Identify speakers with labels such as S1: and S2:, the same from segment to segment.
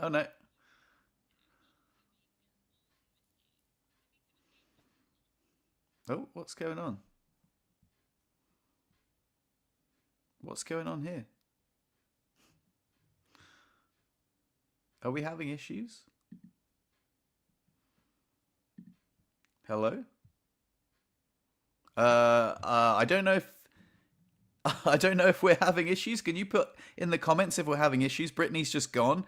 S1: Oh no. Oh, what's going on? What's going on here? Are we having issues? Hello? I don't know if I don't know if we're having issues. Can you put in the comments if we're having issues? Brittany's just gone.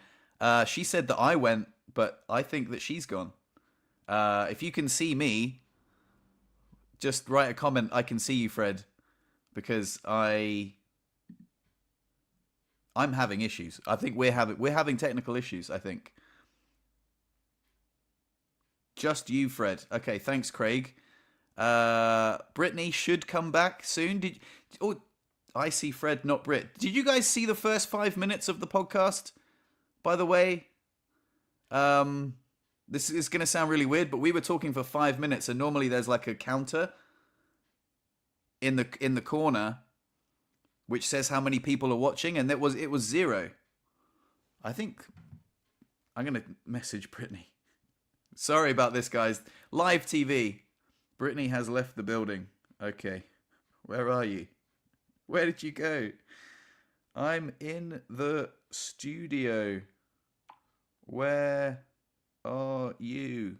S1: She said that I went, but I think that she's gone. If you can see me, just write a comment. I can see you, Fred, because I'm having issues. I think we're having technical issues. I think just you, Fred. Okay, thanks, Craig. Brittany should come back soon. Oh, I see Fred, not Brit. Did you guys see the first 5 minutes of the podcast? By the way, this is going to sound really weird, but we were talking for 5 minutes, and normally there's like a counter in the corner which says how many people are watching, and it was zero. I think I'm going to message Brittany. Sorry about this, guys. Live TV. Brittany has left the building. Okay. Where are you? Where did you go? I'm in the studio. Where are you?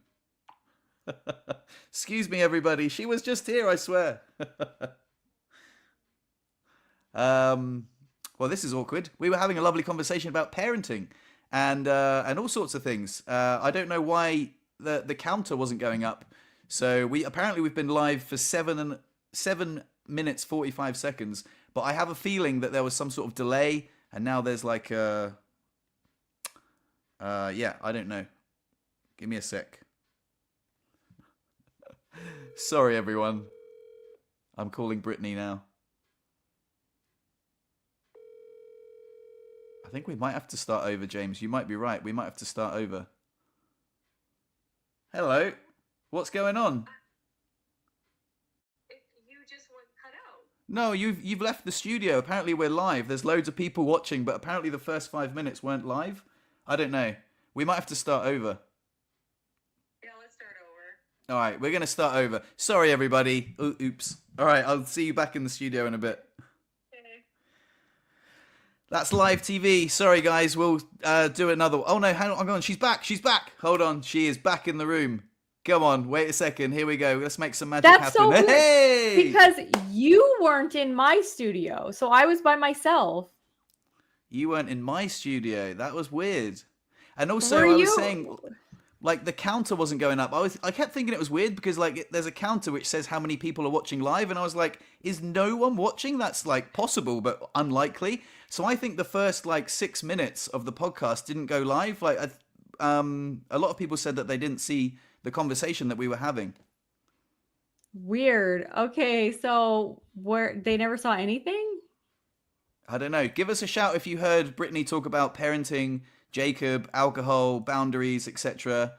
S1: Excuse me, everybody. She was just here, I swear. Well, this is awkward. We were having a lovely conversation about parenting and all sorts of things. I don't know why the counter wasn't going up. So we've been live for 7 minutes 45 seconds, but I have a feeling that there was some sort of delay, and now there's like yeah, I don't know. Give me a sec. Sorry, everyone. I'm calling Brittany now. I think we might have to start over, James. You might be right. We might have to start over. Hello. What's going on?
S2: You just went cut out.
S1: No, you've left the studio. Apparently we're live. There's loads of people watching, but apparently the first 5 minutes weren't live. I don't know. We might have to start over.
S2: Yeah, let's start over.
S1: All right, we're gonna start over. Sorry, everybody. Oops. All right, I'll see you back in the studio in a bit.
S2: Okay.
S1: That's live TV. Sorry, guys. We'll do another. Oh no, hang on. She's back. She's back. Hold on. She is back in the room. Come on. Wait a second. Here we go. Let's make some magic
S3: That's
S1: happen.
S3: so weird,
S1: Hey!
S3: because you weren't in my studio, so I was by myself.
S1: You weren't in my studio. That was weird. And also,
S3: Were
S1: I was
S3: you?
S1: saying, like, the counter wasn't going up. I kept thinking it was weird because, like, there's a counter which says how many people are watching live, and I was like, is no one watching? That's like possible, but unlikely. So I think the first like 6 minutes of the podcast didn't go live. Like, a lot of people said that they didn't see the conversation that we were having.
S3: Weird. Okay, so they never saw anything?
S1: I don't know. Give us a shout if you heard Brittany talk about parenting, Jacob, alcohol, boundaries, etc.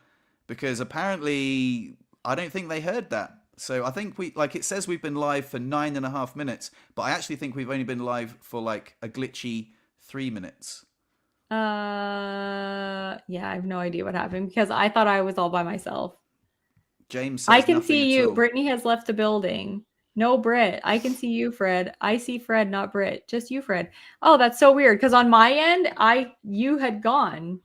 S1: Because apparently, I don't think they heard that. So I think it says we've been live for 9.5 minutes, but I actually think we've only been live for like a glitchy 3 minutes.
S3: Yeah, I have no idea what happened because I thought I was all by myself.
S1: James says
S3: I can
S1: nothing
S3: see
S1: at
S3: you.
S1: all.
S3: Brittany has left the building. No, Britt. I can see you, Fred. I see Fred, not Britt. Just you, Fred. Oh, that's so weird. Because on my end, you had gone.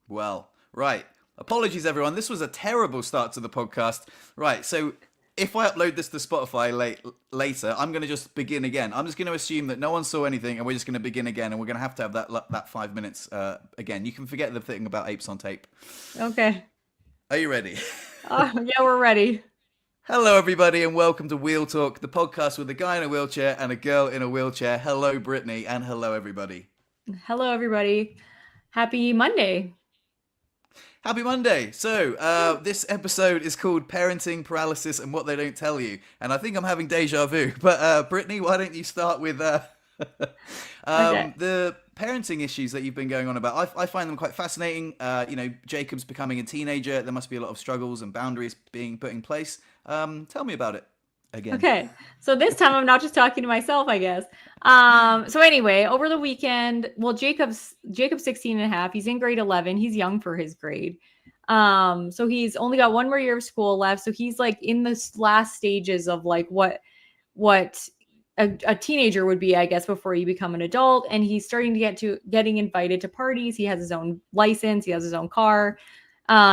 S1: Well, right. Apologies, everyone. This was a terrible start to the podcast. Right, so if I upload this to Spotify later, I'm going to just begin again. I'm just going to assume that no one saw anything, and we're just going to begin again, and we're going to have that 5 minutes again. You can forget the thing about apes on tape.
S3: Okay.
S1: Are you ready?
S3: Yeah, we're ready.
S1: Hello, everybody, and welcome to Wheel Talk, the podcast with a guy in a wheelchair and a girl in a wheelchair. Hello, Brittany, and hello, everybody.
S3: Hello, everybody. Happy Monday.
S1: Happy Monday. So, this episode is called Parenting, Paralysis, and What They Don't Tell You. And I think I'm having deja vu. But, Brittany, why don't you start with
S3: Okay.
S1: the parenting issues that you've been going on about? I find them quite fascinating. Jacob's becoming a teenager. There must be a lot of struggles and boundaries being put in place. Tell me about it. again.
S3: Okay. So this time I'm not just talking to myself, I guess. So anyway, over the weekend, well, Jacob's 16 and a half. He's in grade 11. He's young for his grade. So he's only got one more year of school left. So he's like in the last stages of like what a teenager would be, I guess, before you become an adult. And he's starting to getting invited to parties. He has his own license. He has his own car.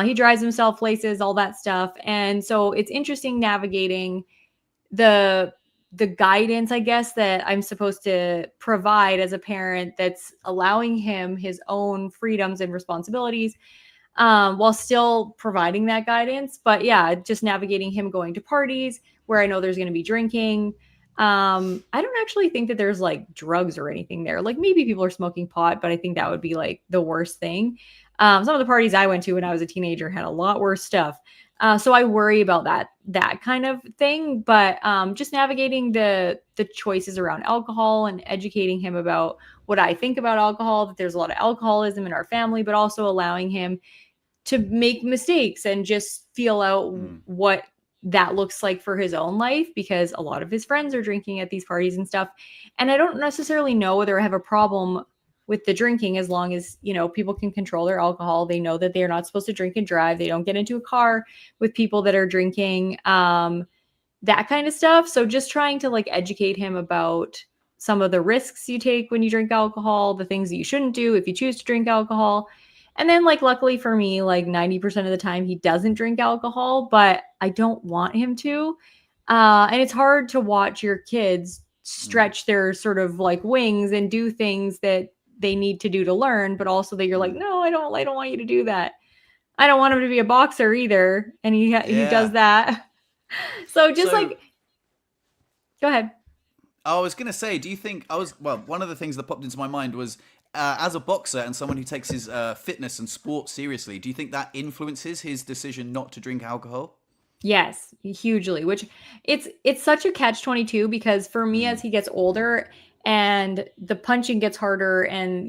S3: He drives himself places, all that stuff. And so it's interesting navigating the guidance, I guess, that I'm supposed to provide as a parent that's allowing him his own freedoms and responsibilities, while still providing that guidance. But yeah, just navigating him going to parties where I know there's going to be drinking. I don't actually think that there's like drugs or anything there. Like maybe people are smoking pot, but I think that would be like the worst thing. Some of the parties I went to when I was a teenager had a lot worse stuff. So I worry about that kind of thing. But just navigating the choices around alcohol and educating him about what I think about alcohol, that there's a lot of alcoholism in our family, but also allowing him to make mistakes and just feel out what that looks like for his own life, because a lot of his friends are drinking at these parties and stuff. And I don't necessarily know whether I have a problem with the drinking, as long as, people can control their alcohol. They know that they're not supposed to drink and drive. They don't get into a car with people that are drinking, that kind of stuff. So just trying to like educate him about some of the risks you take when you drink alcohol, the things that you shouldn't do if you choose to drink alcohol. And then, like, luckily for me, like 90% of the time he doesn't drink alcohol, but I don't want him to. And it's hard to watch your kids stretch their sort of like wings and do things that they need to do to learn, but also that you're like, no, I don't want you to do that. I don't want him to be a boxer either. And he does
S1: Yeah.
S3: that. So just
S1: So
S3: like, go ahead.
S1: I was gonna say, do you think one of the things that popped into my mind was, as a boxer and someone who takes his fitness and sport seriously, do you think that influences his decision not to drink alcohol?
S3: Yes, hugely, which it's such a catch-22, because for me, as he gets older and the punching gets harder and,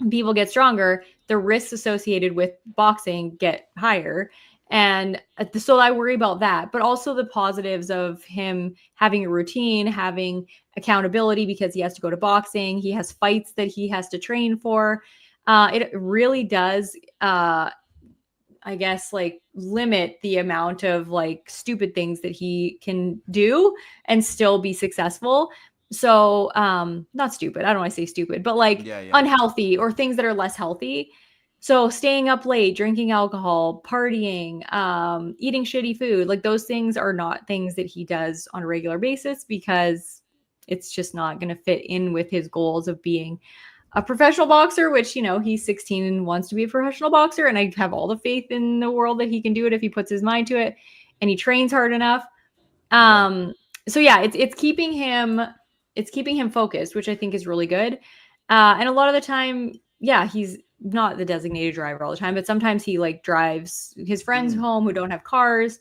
S3: people get stronger, the risks associated with boxing get higher. And so I worry about that, but also the positives of him having a routine, having accountability, because he has to go to boxing. He has fights that he has to train for. It really does, I guess, like limit the amount of like stupid things that he can do and still be successful. So, not stupid. I don't want to say stupid, but like
S1: Yeah, yeah.
S3: unhealthy or things that are less healthy. So staying up late, drinking alcohol, partying, eating shitty food, like those things are not things that he does on a regular basis, because it's just not going to fit in with his goals of being a professional boxer, which, he's 16 and wants to be a professional boxer. And I have all the faith in the world that he can do it if he puts his mind to it and he trains hard enough.
S1: Yeah.
S3: So yeah, it's keeping him focused, which I think is really good. And a lot of the time, yeah, he's not the designated driver all the time, but sometimes he like drives his friends home who don't have cars.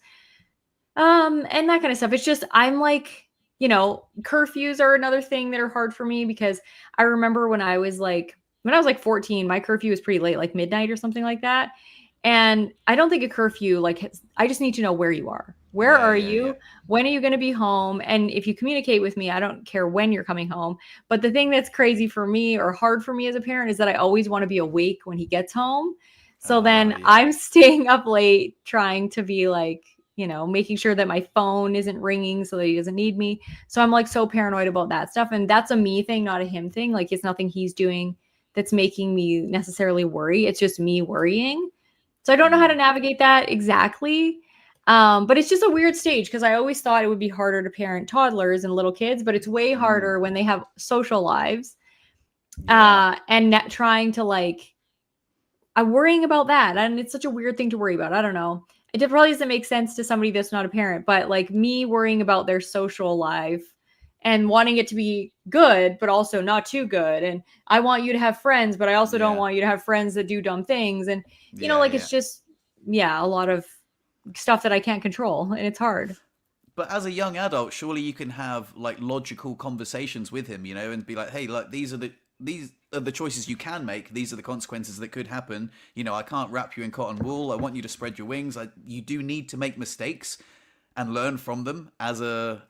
S3: And that kind of stuff. It's just, I'm like, curfews are another thing that are hard for me, because I remember when I was like 14, my curfew was pretty late, like midnight or something like that. And I don't think a curfew, like, I just need to know where you are. Where
S1: Yeah,
S3: are
S1: yeah, yeah.
S3: you? When are you going to be home? And if you communicate with me, I don't care when you're coming home. But the thing that's crazy for me, or hard for me as a parent, is that I always want to be awake when he gets home. So
S1: Oh,
S3: then
S1: yeah.
S3: I'm staying up late trying to be like, making sure that my phone isn't ringing so that he doesn't need me. So I'm like so paranoid about that stuff. And that's a me thing, not a him thing. Like it's nothing he's doing that's making me necessarily worry. It's just me worrying. So I don't know how to navigate that exactly. But it's just a weird stage, because I always thought it would be harder to parent toddlers and little kids, but it's way harder when they have social lives.
S1: Yeah.
S3: And trying to like, I'm worrying about that. And it's such a weird thing to worry about. I don't know. It probably doesn't make sense to somebody that's not a parent, but like me worrying about their social life and wanting it to be good, but also not too good. And I want you to have friends, but I also don't
S1: Yeah.
S3: want you to have friends that do dumb things. And,
S1: Yeah,
S3: like
S1: yeah.
S3: it's just, yeah, a lot of stuff that I can't control, and it's hard.
S1: But as a young adult, surely you can have like logical conversations with him, and be like, "Hey, like these are the choices you can make. These are the consequences that could happen. I can't wrap you in cotton wool. I want you to spread your wings. You do need to make mistakes." and learn from them as a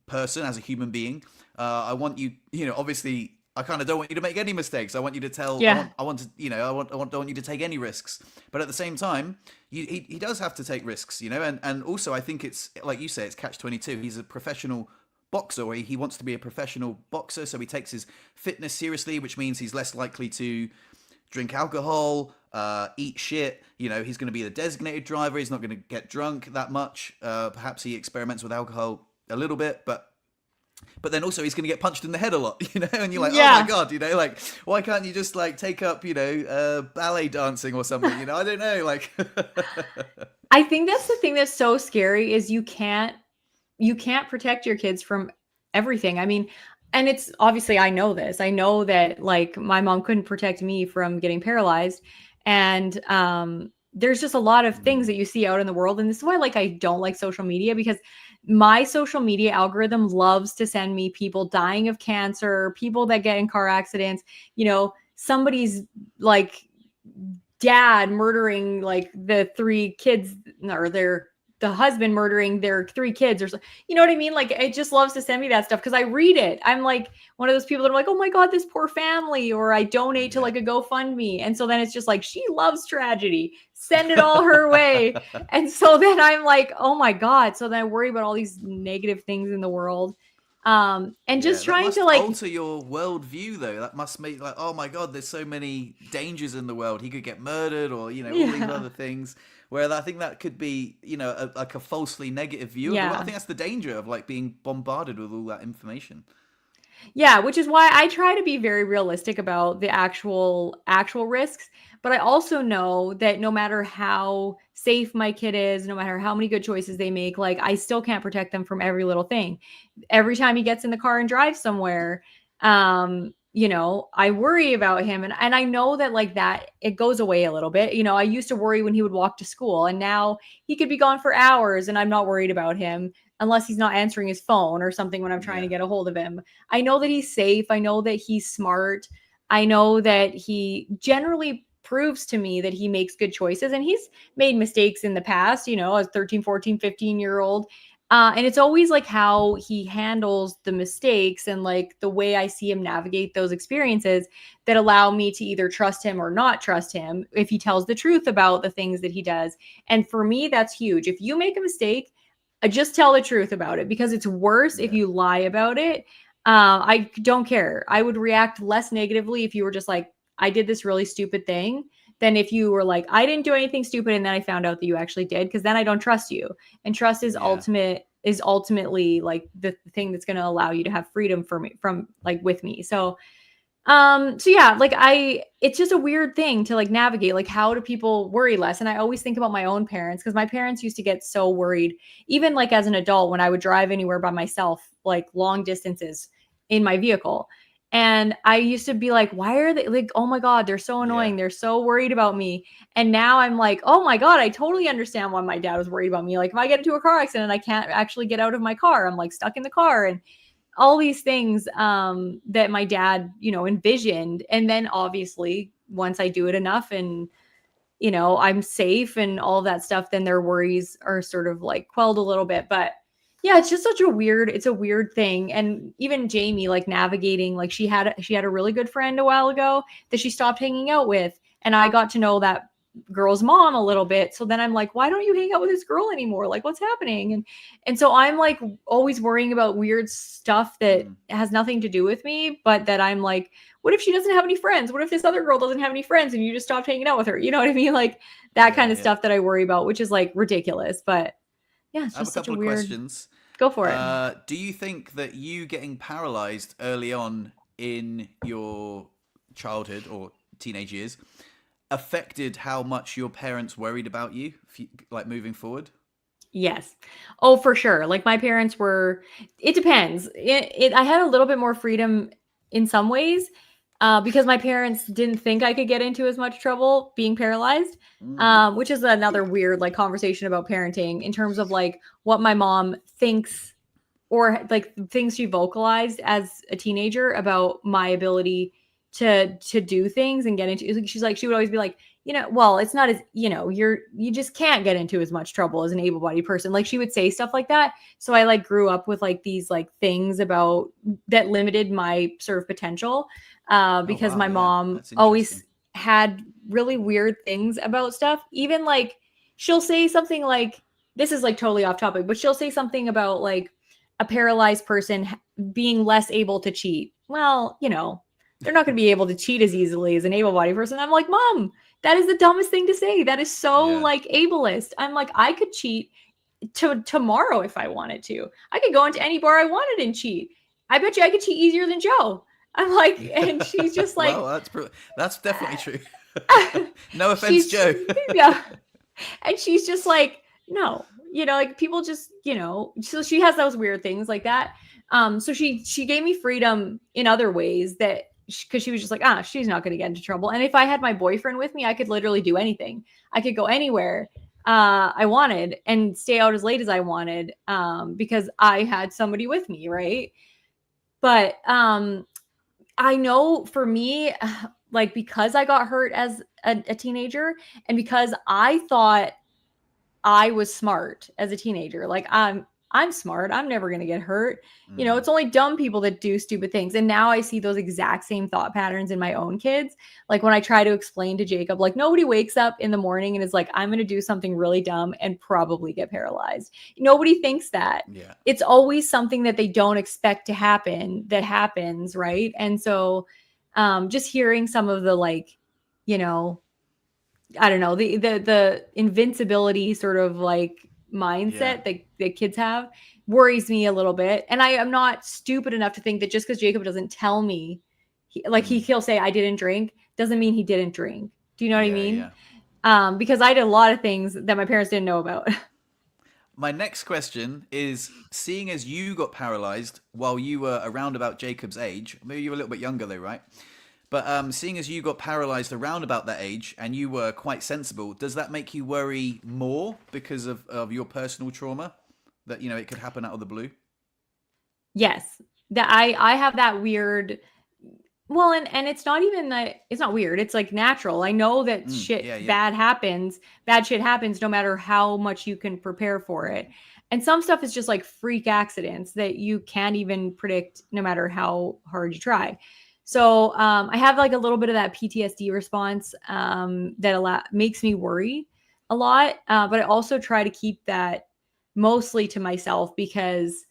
S1: person, as a human being. I want you, obviously, I kind of don't want you to make any mistakes. I want you to tell.
S3: Yeah.
S1: I want to, don't want you to take any risks. But at the same time, he does have to take risks, and also I think it's like you say, it's catch-22. He's a professional boxer, or he wants to be a professional boxer, so he takes his fitness seriously, which means he's less likely to drink alcohol, eat shit. He's going to be the designated driver. He's not going to get drunk that much. Perhaps he experiments with alcohol a little bit, but then also he's going to get punched in the head a lot, and you're like,
S3: Yeah.
S1: oh my God, like, why can't you just like take up, ballet dancing or something, I don't know, like.
S3: I think that's the thing that's so scary is you can't protect your kids from everything. I mean, and it's obviously, I know this. I know that like my mom couldn't protect me from getting paralyzed. And there's just a lot of things that you see out in the world. And this is why like I don't like social media, because my social media algorithm loves to send me people dying of cancer, people that get in car accidents, somebody's like dad murdering like the 3 kids, or the husband murdering their 3 kids, or so, you know what I mean? Like it just loves to send me that stuff because I read it. I'm like one of those people that are like, oh my God, this poor family, or I donate to like a GoFundMe. And so then it's just like, she loves tragedy, send it all her way. And so then I'm like, oh my God. So then I worry about all these negative things in the world. And just trying to like
S1: alter your worldview, though. That must make like, oh my God, there's so many dangers in the world. He could get murdered, or all these other things. Where I think that could be, like a falsely negative view of the world. I think that's the danger of like being bombarded with all that information.
S3: Yeah, which is why I try to be very realistic about the actual risks. But I also know that no matter how safe my kid is, no matter how many good choices they make, like I still can't protect them from every little thing. Every time he gets in the car and drives somewhere, I worry about him. And I know that like that, it goes away a little bit. I used to worry when he would walk to school, and now he could be gone for hours and I'm not worried about him unless he's not answering his phone or something when I'm trying to get a hold of him. I know that he's safe. I know that he's smart. I know that he generally proves to me that he makes good choices, and he's made mistakes in the past, as 13, 14, 15-year-old. And it's always like how he handles the mistakes and like the way I see him navigate those experiences that allow me to either trust him or not trust him if he tells the truth about the things that he does. And for me, that's huge. If you make a mistake, just tell the truth about it, because it's worse if you lie about it. I don't care. I would react less negatively if you were just like, I did this really stupid thing, than if you were like, I didn't do anything stupid and then I found out that you actually did, because then I don't trust you. And trust is ultimately like the thing that's going to allow you to have freedom from like with me. So yeah, like it's just a weird thing to like navigate, like how do people worry less? And I always think about my own parents, because my parents used to get so worried, even like as an adult, when I would drive anywhere by myself, like long distances in my vehicle. And I used to be like, why are they like, oh my God, they're so annoying.
S1: Yeah.
S3: They're so worried about me. And now I'm like, oh my God, I totally understand why my dad was worried about me. Like if I get into a car accident, I can't actually get out of my car. I'm like stuck in the car, and all these things that my dad, envisioned. And then obviously once I do it enough and, I'm safe and all that stuff, then their worries are sort of like quelled a little bit. But yeah, it's just it's a weird thing. And even Jamie, like navigating, like she had a really good friend a while ago that she stopped hanging out with. And I got to know that girl's mom a little bit. So then I'm like, why don't you hang out with this girl anymore? Like what's happening? And so I'm like always worrying about weird stuff that has nothing to do with me, but that I'm like, what if she doesn't have any friends? What if this other girl doesn't have any friends and you just stopped hanging out with her? You know what I mean? Like that kind of stuff that I worry about, which is like ridiculous. But yeah, it's just such a weird
S1: questions.
S3: Go for it.
S1: Do you think that you getting paralyzed early on in your childhood or teenage years affected how much your parents worried about you, like moving forward?
S3: Yes. Oh, for sure. Like my parents were, it depends. I had a little bit more freedom in some ways because my parents didn't think I could get into as much trouble being paralyzed, which is another weird like conversation about parenting in terms of like what my mom thinks or like things she vocalized as a teenager about my ability to do things and get into. She's like, she would always be like, well, it's not as, you just can't get into as much trouble as an able-bodied person. Like she would say stuff like that. So I like grew up with like these like things about that limited my sort of potential, because
S1: wow,
S3: my
S1: yeah.
S3: mom
S1: That's
S3: always
S1: interesting.
S3: had really weird things about stuff. Even like she'll say something like, this is like totally off topic, but she'll say something about like a paralyzed person being less able to cheat. Well, they're not going to be able to cheat as easily as an able-bodied person. I'm like, Mom, that is the dumbest thing to say. That is so
S1: Yeah.
S3: like ableist. I'm like, I could cheat tomorrow if I wanted to. I could go into any bar I wanted and cheat. I bet you I could cheat easier than Joe. I'm like, and she's just like,
S1: Well, that's definitely true. No offense,
S3: she's
S1: Joe.
S3: yeah, and she's just like, no, like people just, so she has those weird things like that. So she gave me freedom in other ways that because she was just like, she's not going to get into trouble. And if I had my boyfriend with me, I could literally do anything. I could go anywhere I wanted and stay out as late as I wanted, because I had somebody with me, right? But I know for me, like because I got hurt as a teenager and because I thought I was smart as a teenager. Like I'm smart. I'm never going to get hurt. It's only dumb people that do stupid things. And now I see those exact same thought patterns in my own kids. Like when I try to explain to Jacob, like nobody wakes up in the morning and is like, I'm going to do something really dumb and probably get paralyzed. Nobody thinks that.
S1: Yeah.
S3: It's always something that they don't expect to happen that happens, right? And so just hearing some of the like, I don't know, the invincibility sort of like mindset that kids have worries me a little bit. And I am not stupid enough to think that just because Jacob doesn't tell me, he'll say I didn't drink, doesn't mean he didn't drink. Do you know what I mean?
S1: Yeah.
S3: Because I did a lot of things that my parents didn't know about.
S1: My next question is, seeing as you got paralyzed while you were around about Jacob's age, maybe you were a little bit younger though, right? But seeing as you got paralyzed around about that age and you were quite sensible, does that make you worry more because of your personal trauma? That, it could happen out of the blue?
S3: Yes. That I have that weird, well, and it's not even that, it's not weird. It's like natural. I know that
S1: Yeah.
S3: bad shit happens no matter how much you can prepare for it. And some stuff is just like freak accidents that you can't even predict no matter how hard you try. So I have like a little bit of that PTSD response that makes me worry a lot. But I also try to keep that mostly to myself because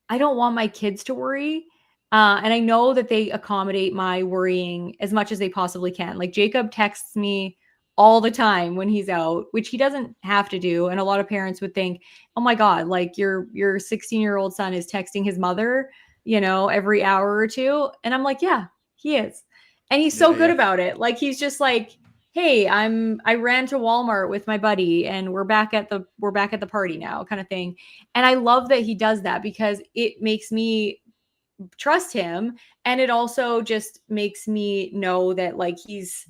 S3: I don't want my kids to worry. And I know that they accommodate my worrying as much as they possibly can. Like Jacob texts me all the time when he's out, which he doesn't have to do. And a lot of parents would think, oh my God, like your 16-year-old son is texting his mother, every hour or two. And I'm like, yeah, he is. And he's so good about it. Like he's just like, hey, I ran to Walmart with my buddy and we're back at the party now, kind of thing. And I love that he does that because it makes me trust him. And it also just makes me know that like he's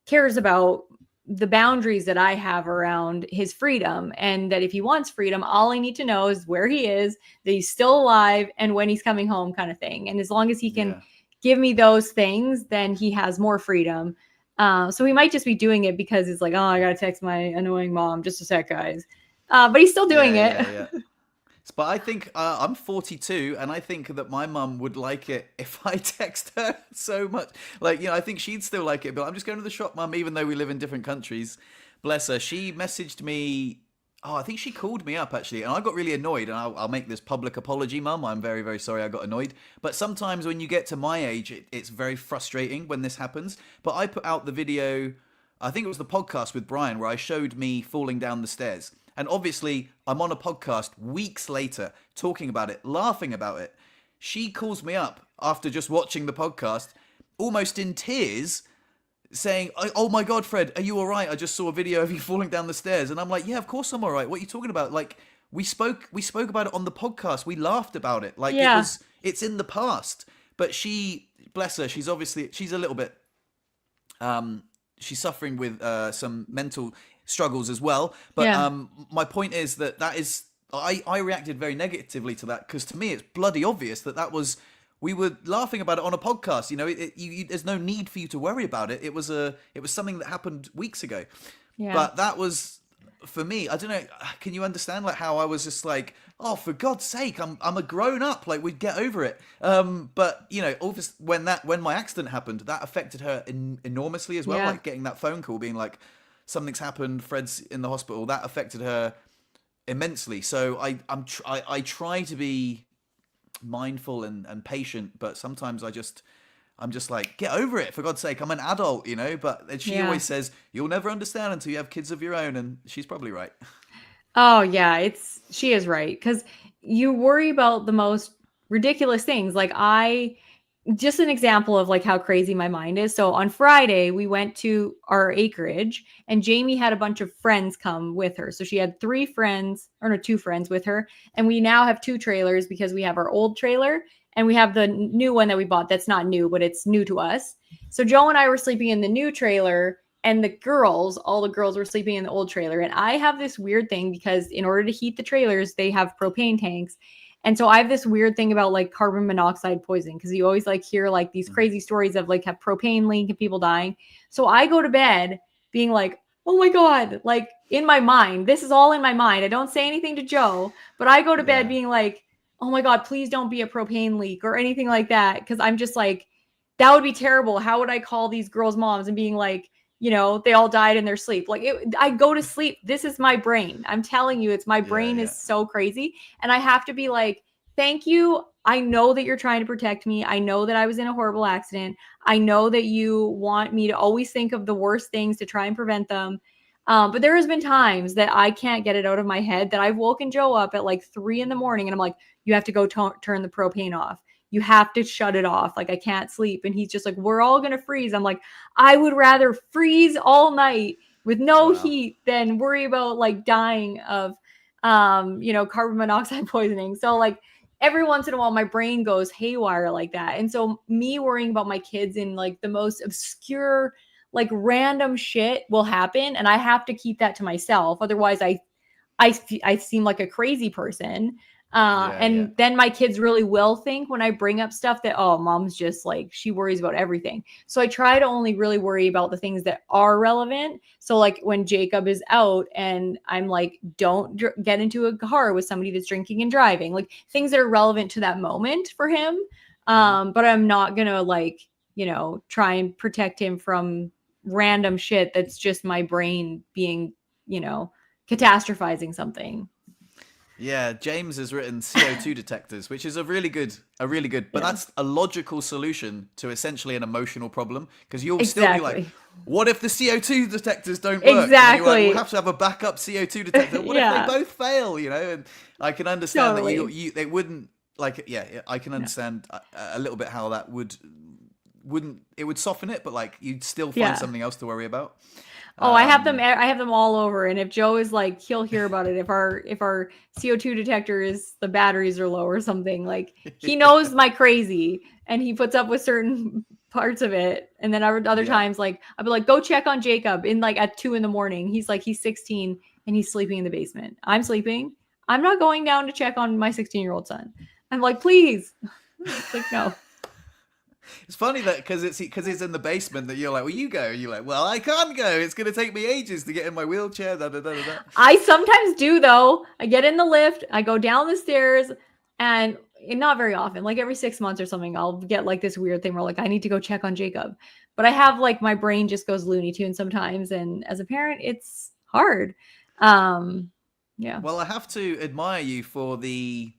S3: cares about the boundaries that I have around his freedom. And that if he wants freedom, all I need to know is where he is, that he's still alive and when he's coming home, kind of thing. And as long as he can give me those things, then he has more freedom. So he might just be doing it because it's like, oh, I gotta text my annoying mom. Just a sec, guys. But he's still doing it.
S1: Yeah. But I think I'm 42, and I think that my mum would like it if I text her so much. Like, I think she'd still like it. But I'm just going to the shop, mum, even though we live in different countries. Bless her. She messaged me. Oh, I think she called me up, actually. And I got really annoyed. And I'll make this public apology, mum. I'm very, very sorry I got annoyed. But sometimes when you get to my age, it's very frustrating when this happens. But I put out the video, I think it was the podcast with Brian, where I showed me falling down the stairs. And obviously, I'm on a podcast weeks later talking about it, laughing about it. She calls me up after just watching the podcast, almost in tears, saying, oh my God, Fred, are you all right? I just saw a video of you falling down the stairs. And I'm like, yeah, of course I'm all right. What are you talking about? Like, we spoke about it on the podcast. We laughed about it. Like, it's in the past. But she, bless her, she's a little bit, she's suffering with some mental struggles as well. But my point is that is, I reacted very negatively to that because to me it's bloody obvious that was we were laughing about it on a podcast. You know, there's no need for you to worry about it. It was something that happened weeks ago.
S3: Yeah.
S1: But that was, for me, I don't know. Can you understand like how I was just like, oh, for God's sake, I'm a grown up. Like, we'd get over it. But you know, obviously, when my accident happened, that affected her enormously as well.
S3: Yeah.
S1: Like getting that phone call, being like, something's happened, Fred's in the hospital. That affected her immensely. So I try to be mindful and patient, but sometimes I'm just like, get over it, for God's sake, I'm an adult, you know. But she
S3: Yeah.
S1: always says, you'll never understand until you have kids of your own, and she's probably right.
S3: Oh yeah, she is right, because you worry about the most ridiculous things. Like, just an example of like how crazy my mind is. So on Friday we went to our acreage, and Jamie had a bunch of friends come with her. So she had 2 friends with her, and we now have 2 trailers because we have our old trailer and we have the new one that we bought. That's not new, but it's new to us. So Joe and I were sleeping in the new trailer, and all the girls were sleeping in the old trailer. And I have this weird thing, because in order to heat the trailers, they have propane tanks. And so I have this weird thing about like carbon monoxide poisoning, because you always like hear like these crazy stories of like have propane leak and people dying. So I go to bed being like, oh my God, like in my mind, this is all in my mind. I don't say anything to Joe, but I go to bed being like, oh my God, please don't be a propane leak or anything like that. Because I'm just like, that would be terrible. How would I call these girls' moms and being like, you know, they all died in their sleep? Like, I go to sleep. This is my brain. I'm telling you, it's my brain is so crazy. And I have to be like, thank you. I know that you're trying to protect me. I know that I was in a horrible accident. I know that you want me to always think of the worst things to try and prevent them. But there has been times that I can't get it out of my head that I've woken Joe up at like 3 a.m. and I'm like, you have to go turn the propane off. You have to shut it off. Like, I can't sleep. And he's just like, we're all going to freeze. I'm like, I would rather freeze all night with no heat than worry about like dying of, carbon monoxide poisoning. So like every once in a while, my brain goes haywire like that. And so me worrying about my kids in like the most obscure, like random shit will happen. And I have to keep that to myself. Otherwise I seem like a crazy person. Then my kids really will think when I bring up stuff that, oh, mom's just like, she worries about everything. So I try to only really worry about the things that are relevant. So like when Jacob is out and I'm like, don't get into a car with somebody that's drinking and driving, like things that are relevant to that moment for him. But I'm not going to like, try and protect him from random shit that's just my brain being, catastrophizing something.
S1: Yeah, James has written CO2 detectors, which is a really good, but that's a logical solution to essentially an emotional problem, because you'll still be like, what if the CO2 detectors don't work?
S3: Exactly.
S1: Like, we'll have to have a backup CO2 detector. What if they both fail? And I can understand that they wouldn't like, I can understand a little bit how that would soften it, but like you'd still find something else to worry about.
S3: Oh, I have them all over. And if Joe is like, he'll hear about it. If our CO2 detector is, the batteries are low or something, like he knows my crazy and he puts up with certain parts of it. And then other times, like I'll be like, go check on Jacob in like at 2 a.m. He's 16 and he's sleeping in the basement. I'm sleeping. I'm not going down to check on my 16-year-old son. I'm like, please. It's like, no.
S1: It's funny that because he's in the basement that you're like, well, you go. And you're like, well, I can't go. It's going to take me ages to get in my wheelchair. Da, da, da, da, da.
S3: I sometimes do, though. I get in the lift, I go down the stairs, and not very often, like every 6 months or something, I'll get like this weird thing where like I need to go check on Jacob. But I have like my brain just goes Looney Tunes sometimes, and as a parent, it's hard. Yeah.
S1: Well, I have to admire you for the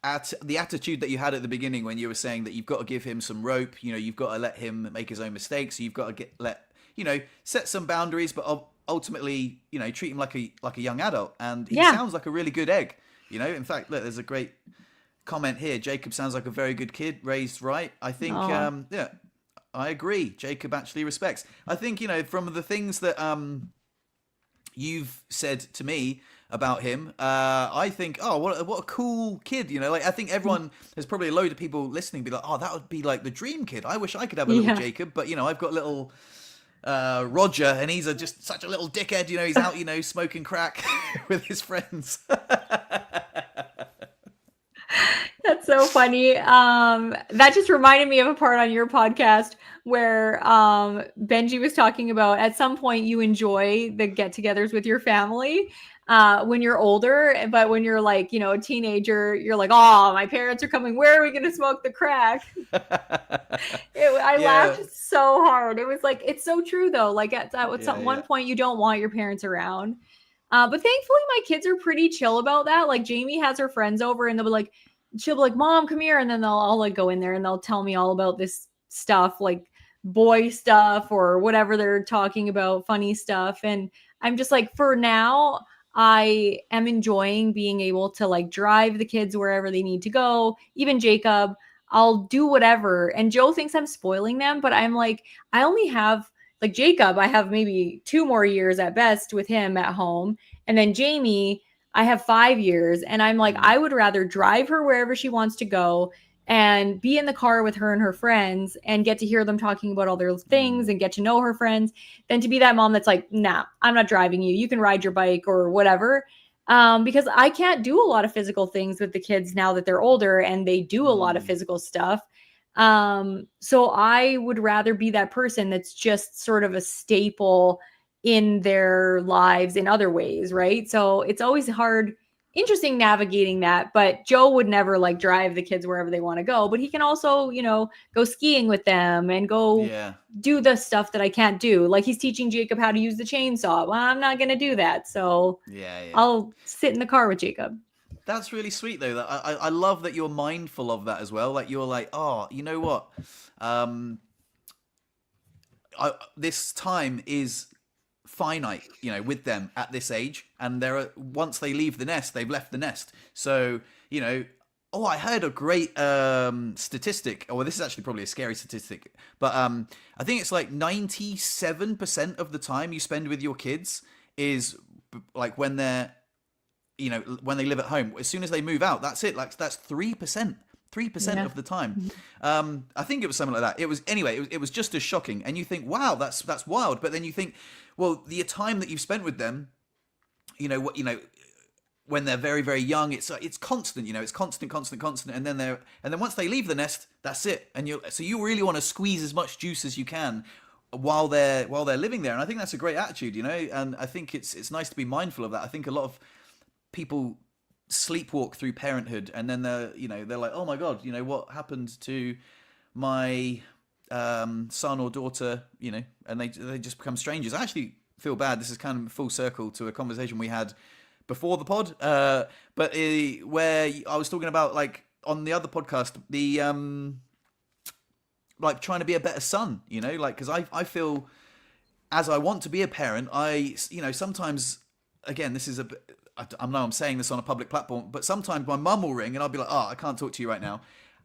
S1: attitude that you had at the beginning when you were saying that you've got to give him some rope, you've got to let him make his own mistakes. You've got to set some boundaries, but ultimately, treat him like a young adult. And he sounds like a really good egg. In fact, look, there's a great comment here. Jacob sounds like a very good kid, raised right. I think, I agree. Jacob actually respects. I think, from the things that you've said to me about him, I think, oh, what a cool kid, like I think everyone, there's probably a load of people listening be like, oh, that would be like the dream kid. I wish I could have a little Jacob, but I've got little Roger, and he's just such a little dickhead. He's out
S3: That's
S1: smoking crack with his friends.
S3: That's That's so funny. That just reminded me of a part on your podcast where Benji was talking about at some point you enjoy the get-togethers with your family when you're older, but when you're like, you know, a teenager, you're like, oh, my parents are coming. Where are we going to smoke the crack? I
S1: Yeah.
S3: laughed so hard. It was like, it's so true though. Like one
S1: Yeah.
S3: point you don't want your parents around. But thankfully my kids are pretty chill about that. Like Jamie has her friends over and they'll be like, she'll be like, Mom, come here. And then I'll like go in there and they'll tell me all about this stuff, like boy stuff or whatever they're talking about, funny stuff. And I'm just like, for now, I am enjoying being able to like drive the kids wherever they need to go. Even Jacob, I'll do whatever. And Joe thinks I'm spoiling them, but I'm like, I only have like Jacob, I have maybe 2 more years at best with him at home. And then Jamie, I have 5 years. And I'm like, I would rather drive her wherever she wants to go and be in the car with her and her friends and get to hear them talking about all their things and get to know her friends than to be that mom that's like, nah, I'm not driving you. You can ride your bike or whatever. Because I can't do a lot of physical things with the kids now that they're older and they do a lot of physical stuff. So I would rather be that person that's just sort of a staple in their lives in other ways, right? So it's always interesting navigating that, but Joe would never like drive the kids wherever they want to go, but he can also, you know, go skiing with them and go do the stuff that I can't do. Like he's teaching Jacob how to use the chainsaw. Well, I'm not going to do that. So I'll sit in the car with Jacob.
S1: That's really sweet though. That I love that you're mindful of that as well. Like you're like, oh, you know what? This time is finite, you know, with them at this age, and once they leave the nest, they've left the nest. So, you know, I heard a great statistic. Oh, well, this is actually probably a scary statistic, but I think it's like 97% of the time you spend with your kids is like when they're, you know, when they live at home. As soon as they move out, that's it. Like that's 3%. 3% of the time. I think it was something like that. It was anyway. It was just as shocking. And you think, wow, that's wild. But then you think, well, the time that you've spent with them, you know, when they're very, very young, it's constant. You know, it's constant, and then once they leave the nest, that's it. And you really want to squeeze as much juice as you can while they're living there. And I think that's a great attitude, you know. And I think it's nice to be mindful of that. I think a lot of people sleepwalk through parenthood, and then they're like, oh my god, you know, what happened to my son or daughter, you know, and they just become strangers. I actually feel bad. This is kind of full circle to a conversation we had before the pod, but where I was talking about, like, on the other podcast, the like trying to be a better son, you know, like, because I feel as I want to be a parent, you know, sometimes, again, this is I know I'm saying this on a public platform, but sometimes my mum will ring and I'll be like, oh, I can't talk to you right now.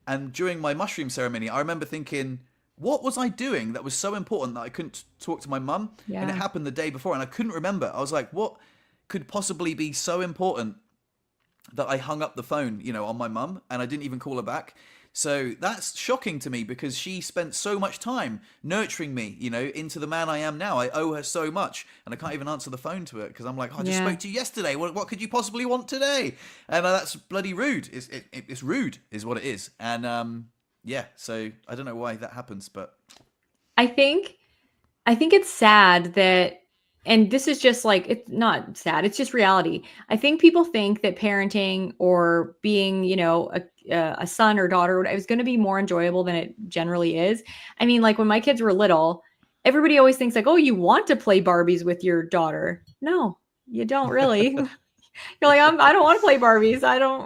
S1: And during my mushroom ceremony, I remember thinking, what was I doing that was so important that I couldn't talk to my mum?
S3: Yeah.
S1: And it happened the day before and I couldn't remember. I was like, what could possibly be so important that I hung up the phone, you know, on my mum, and I didn't even call her back? So that's shocking to me because she spent so much time nurturing me, you know, into the man I am now. I owe her so much, and I can't even answer the phone to her because I'm like, I just spoke to you yesterday. What could you possibly want today? And that's bloody rude. It's rude is what it is. And so I don't know why that happens, but
S3: I think it's sad that, and this is just like, it's not sad, it's just reality. I think people think that parenting or being, you know, a son or daughter is going to be more enjoyable than it generally is. I mean, like when my kids were little, everybody always thinks like, oh, you want to play Barbies with your daughter. No, you don't really. You're like, I don't want to play Barbies.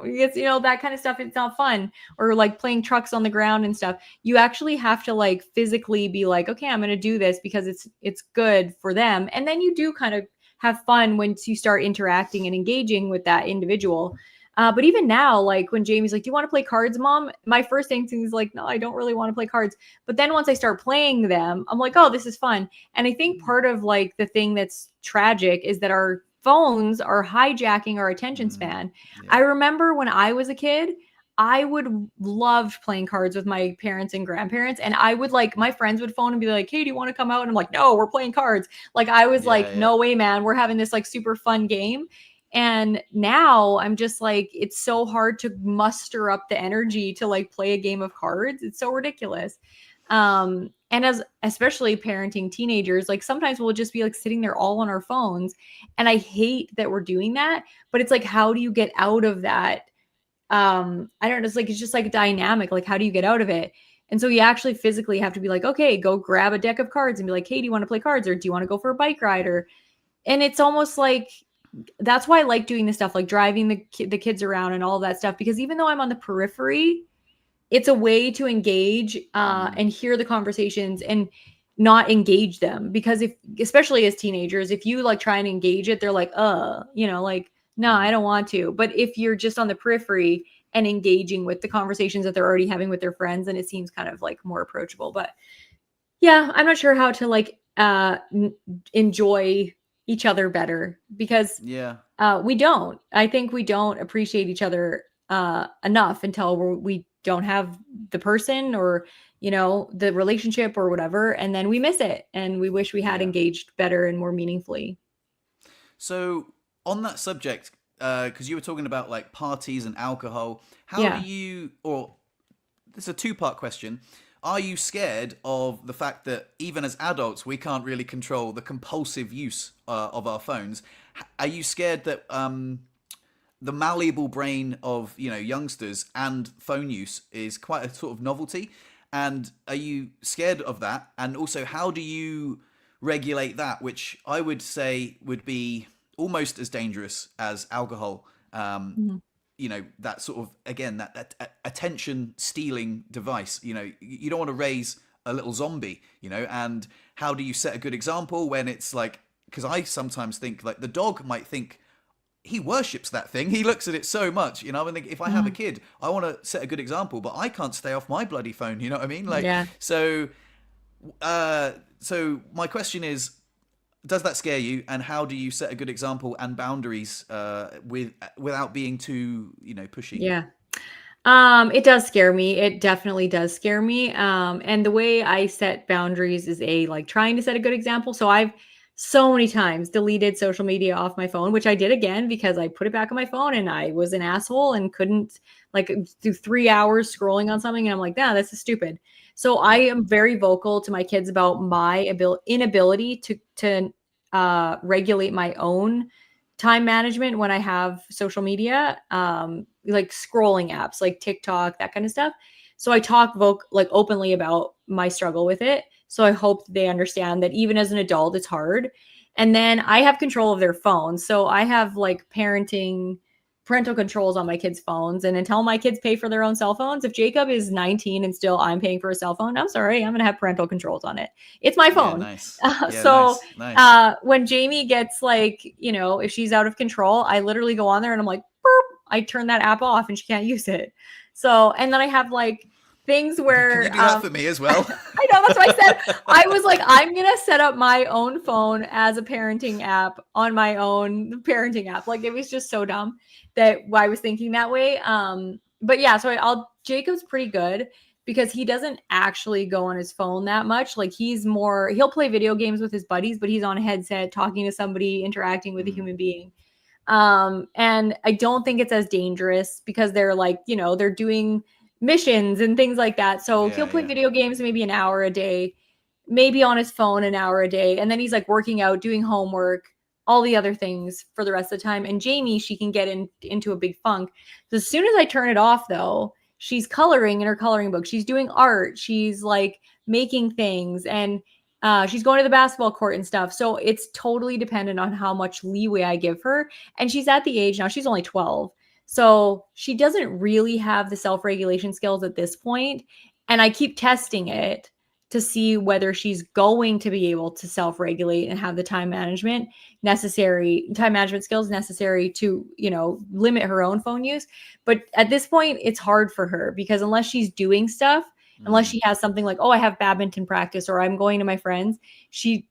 S3: It's, you know, that kind of stuff. It's not fun. Or like playing trucks on the ground and stuff. You actually have to like physically be like, okay, I'm going to do this because it's good for them. And then you do kind of have fun once you start interacting and engaging with that individual. But even now, like when Jamie's like, do you want to play cards, Mom? My first instinct is like, no, I don't really want to play cards. But then once I start playing them, I'm like, oh, this is fun. And I think part of like the thing that's tragic is that our phones are hijacking our attention span. Yeah. I remember when I was a kid, I would love playing cards with my parents and grandparents. And I would like, my friends would phone and be like, hey, do you want to come out? And I'm like, no, we're playing cards. Like I was no way, man, we're having this like super fun game. And now I'm just like, it's so hard to muster up the energy to like play a game of cards. It's so ridiculous. And as especially parenting teenagers, like sometimes we'll just be like sitting there all on our phones. And I hate that we're doing that, but it's like, how do you get out of that? I don't know, it's just like dynamic. Like, how do you get out of it? And so you actually physically have to be like, okay, go grab a deck of cards and be like, hey, do you want to play cards, or do you want to go for a bike ride? Or, and it's almost like, that's why I like doing this stuff, like driving the kids around and all of that stuff, because even though I'm on the periphery, it's a way to engage and hear the conversations and not engage them. Because if, especially as teenagers, if you like try and engage it, they're like, like, no, I don't want to. But if you're just on the periphery and engaging with the conversations that they're already having with their friends, then it seems kind of like more approachable. But yeah, I'm not sure how to like enjoy each other better, because I think we don't appreciate each other enough until we don't have the person, or the relationship or whatever, and then we miss it and we wish we had engaged better and more meaningfully.
S1: So on that subject, because you were talking about like parties and alcohol, how do you, or this is a two-part question, are you scared of the fact that even as adults we can't really control the compulsive use of our phones? Are you scared that the malleable brain of youngsters and phone use is quite a sort of novelty? And are you scared of that? And also, how do you regulate that, which I would say would be almost as dangerous as alcohol? That sort of, again, that attention stealing device. You don't want to raise a little zombie, and how do you set a good example when it's like, because I sometimes think like the dog might think he worships that thing. He looks at it so much, and think if I have a kid, I want to set a good example, but I can't stay off my bloody phone. You know what I mean? Like, so my question is, does that scare you, and how do you set a good example and boundaries without being too pushy?
S3: It does scare me. It definitely does scare me. And the way I set boundaries is like trying to set a good example. So I've so many times deleted social media off my phone, which I did again because I put it back on my phone and I was an asshole and couldn't like do 3 hours scrolling on something. And I'm like, nah, this is stupid. So I am very vocal to my kids about my inability to regulate my own time management when I have social media, like scrolling apps, like TikTok, that kind of stuff. So I talk like openly about my struggle with it. So I hope they understand that even as an adult, it's hard. And then I have control of their phones. So I have like parental controls on my kids' phones. And until my kids pay for their own cell phones, if Jacob is 19 and still I'm paying for a cell phone, I'm sorry, I'm going to have parental controls on it. It's my phone.
S1: Nice.
S3: Nice. When Jamie gets like, if she's out of control, I literally go on there and I'm like, boop, I turn that app off and she can't use it. So, and then I have like things where
S1: can you do that for me as well?
S3: I know, that's what I said. I was like, I'm gonna set up my own phone as a parenting app on my own parenting app. Like, it was just so dumb that I was thinking that way. But yeah, so Jacob's pretty good because he doesn't actually go on his phone that much. Like, he'll play video games with his buddies, but he's on a headset talking to somebody, interacting with a human being. And I don't think it's as dangerous because they're like, they're doing missions and things like that. So he'll play video games maybe an hour a day, maybe on his phone an hour a day. And then he's like working out, doing homework, all the other things for the rest of the time. And Jamie, she can get into a big funk. So as soon as I turn it off though, she's coloring in her coloring book. She's doing art. She's like making things and she's going to the basketball court and stuff. So it's totally dependent on how much leeway I give her. And she's at the age now, she's only 12. So she doesn't really have the self-regulation skills at this point. And I keep testing it to see whether she's going to be able to self-regulate and have the time management skills necessary to, limit her own phone use. But at this point, it's hard for her because unless she's doing stuff, unless she has something like, oh, I have badminton practice or I'm going to my friends,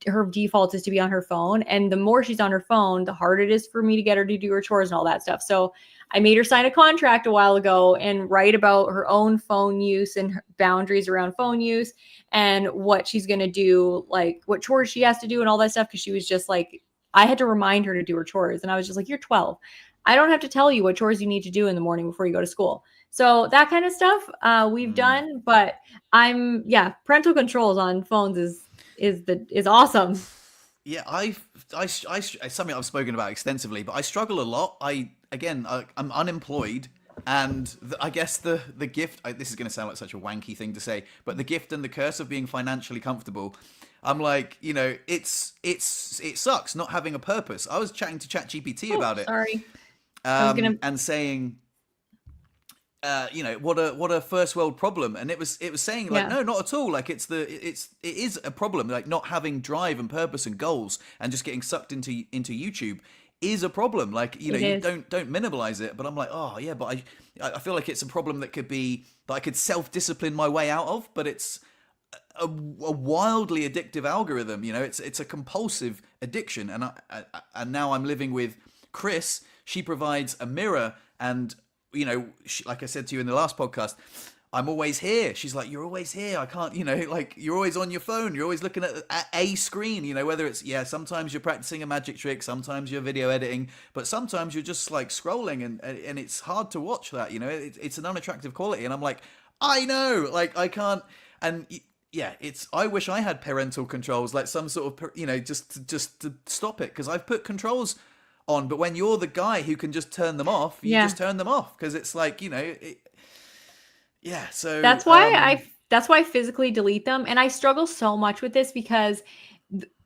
S3: her default is to be on her phone. And the more she's on her phone, the harder it is for me to get her to do her chores and all that stuff. So I made her sign a contract a while ago and write about her own phone use and her boundaries around phone use and what she's going to do, like what chores she has to do and all that stuff. Cause she was just like I had to remind her to do her chores. And I was just like, you're 12. I don't have to tell you what chores you need to do in the morning before you go to school. So that kind of stuff we've done. But parental controls on phones is awesome.
S1: Yeah, something I've spoken about extensively, but I struggle a lot. I'm unemployed, and I guess the gift. This is going to sound like such a wanky thing to say, but the gift and the curse of being financially comfortable. I'm like, it sucks not having a purpose. I was chatting to ChatGPT about it.
S3: Sorry, I was gonna
S1: and saying, what a first world problem, and it was saying like, no, not at all. Like it is a problem. Like not having drive and purpose and goals and just getting sucked into YouTube is a problem. Like you don't minimalize it, but I'm like, oh yeah, but I feel like it's a problem that I could self discipline my way out of, but it's a wildly addictive algorithm. It's a compulsive addiction, and now I'm living with Chris. She provides a mirror, and like I said to you in the last podcast, I'm always here. She's like, you're always here. I can't, like you're always on your phone. You're always looking at a screen, whether it's, sometimes you're practicing a magic trick, sometimes you're video editing, but sometimes you're just like scrolling and it's hard to watch that, it's an unattractive quality. And I'm like, I know, like I can't. And I wish I had parental controls, like some sort of, just to stop it. Cause I've put controls on, but when you're the guy who can just turn them off, you just turn them off. Cause it's like, so
S3: that's why I physically delete them. And I struggle so much with this because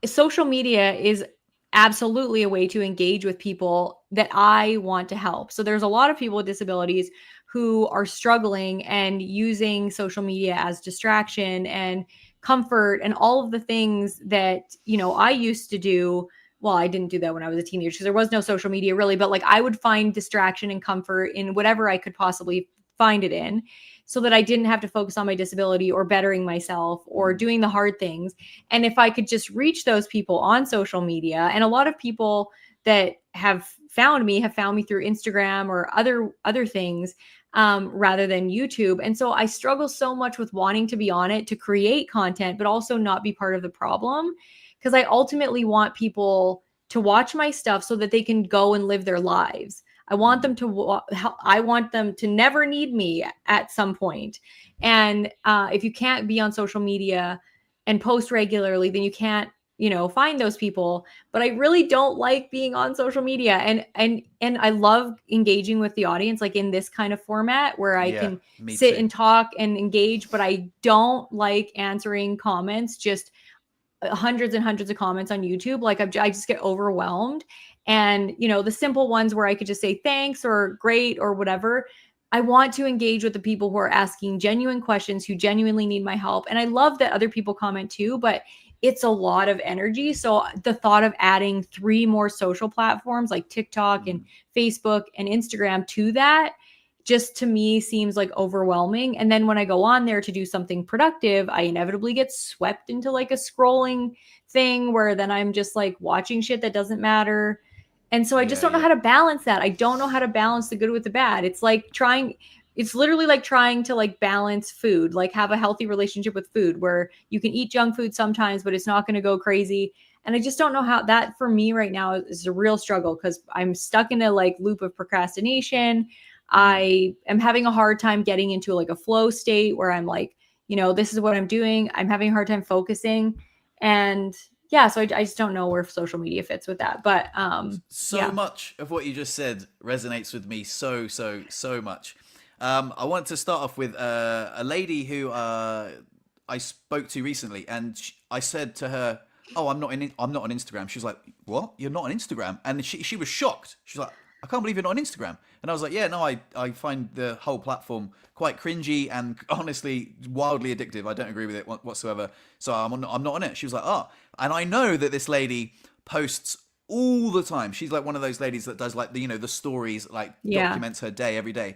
S3: social media is absolutely a way to engage with people that I want to help. So there's a lot of people with disabilities who are struggling and using social media as distraction and comfort and all of the things that, I used to do. Well, I didn't do that when I was a teenager because there was no social media really, but like I would find distraction and comfort in whatever I could possibly find it in so that I didn't have to focus on my disability or bettering myself or doing the hard things. And if I could just reach those people on social media, and a lot of people that have found me through Instagram or other things rather than YouTube. And so I struggle so much with wanting to be on it to create content, but also not be part of the problem. Because I ultimately want people to watch my stuff so that they can go and live their lives. I want them to never need me at some point. And if you can't be on social media and post regularly, then you can't, find those people. But I really don't like being on social media. And I love engaging with the audience, like in this kind of format where I can sit and talk and engage, but I don't like answering comments, just hundreds and hundreds of comments on YouTube. Like I just get overwhelmed. And, the simple ones where I could just say thanks or great or whatever. I want to engage with the people who are asking genuine questions, who genuinely need my help. And I love that other people comment too, but it's a lot of energy. So the thought of adding 3 more social platforms like TikTok and Facebook and Instagram to that just to me seems like overwhelming. And then when I go on there to do something productive, I inevitably get swept into like a scrolling thing where then I'm just like watching shit that doesn't matter. And so I just don't know how to balance that. I don't know how to balance the good with the bad. It's literally like trying to like balance food, like have a healthy relationship with food where you can eat junk food sometimes, but it's not going to go crazy. And I just don't know how that for me right now is a real struggle because I'm stuck in a like loop of procrastination. I am having a hard time getting into like a flow state where I'm like, this is what I'm doing. I'm having a hard time focusing. And so I just don't know where social media fits with that. But
S1: much of what you just said resonates with me so much. I want to start off with a lady who I spoke to recently, and I said to her, "Oh, I'm not on Instagram." She was like, "What? You're not on Instagram?" And she was shocked. She's like, "I can't believe you're not on Instagram." And I was like, "Yeah, no, I find the whole platform quite cringy and honestly wildly addictive. I don't agree with it whatsoever. So I'm not on it." She was like, "Oh," and I know that this lady posts all the time. She's like one of those ladies that does like the stories, like documents her day every day.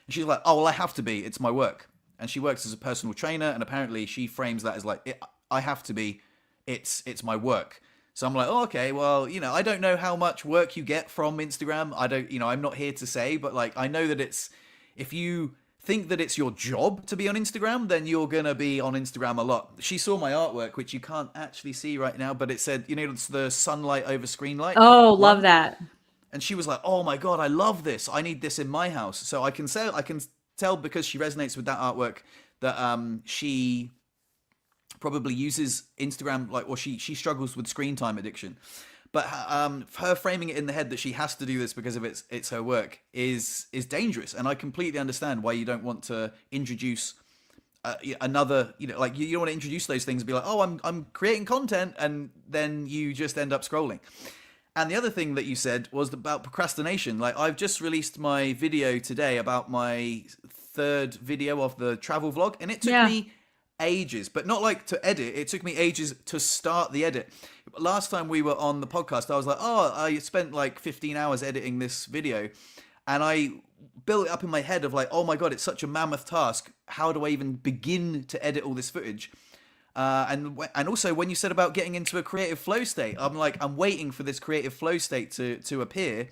S1: And she's like, "Oh, well, I have to be. It's my work." And she works as a personal trainer, and apparently she frames that as like, I have to be. It's my work. So I'm like, oh, okay, well, I don't know how much work you get from Instagram. I don't, I'm not here to say, but like, I know that if you think that it's your job to be on Instagram, then you're gonna be on Instagram a lot. She saw my artwork, which you can't actually see right now, but it said, it's the sunlight over screen light.
S3: Oh, love
S1: one.
S3: that.
S1: And she was like, "Oh my god, I love this. I need this in my house." So I can tell because she resonates with that artwork that she probably uses Instagram or she struggles with screen time addiction. But her framing it in the head that she has to do this because of it's her work is dangerous, and I completely understand why you don't want to introduce another, you don't want to introduce those things and be like, "Oh, I'm creating content," and then you just end up scrolling. And the other thing that you said was about procrastination. Like, I've just released my video today about my third video of the travel vlog, and it took me ages, but not like to edit. It took me ages to start the edit. Last time we were on the podcast, I was like, "Oh, I spent like 15 hours editing this video," and I built it up in my head of like, "Oh my god, it's such a mammoth task. How do I even begin to edit all this footage?" And also when you said about getting into a creative flow state, I'm waiting for this creative flow state to appear.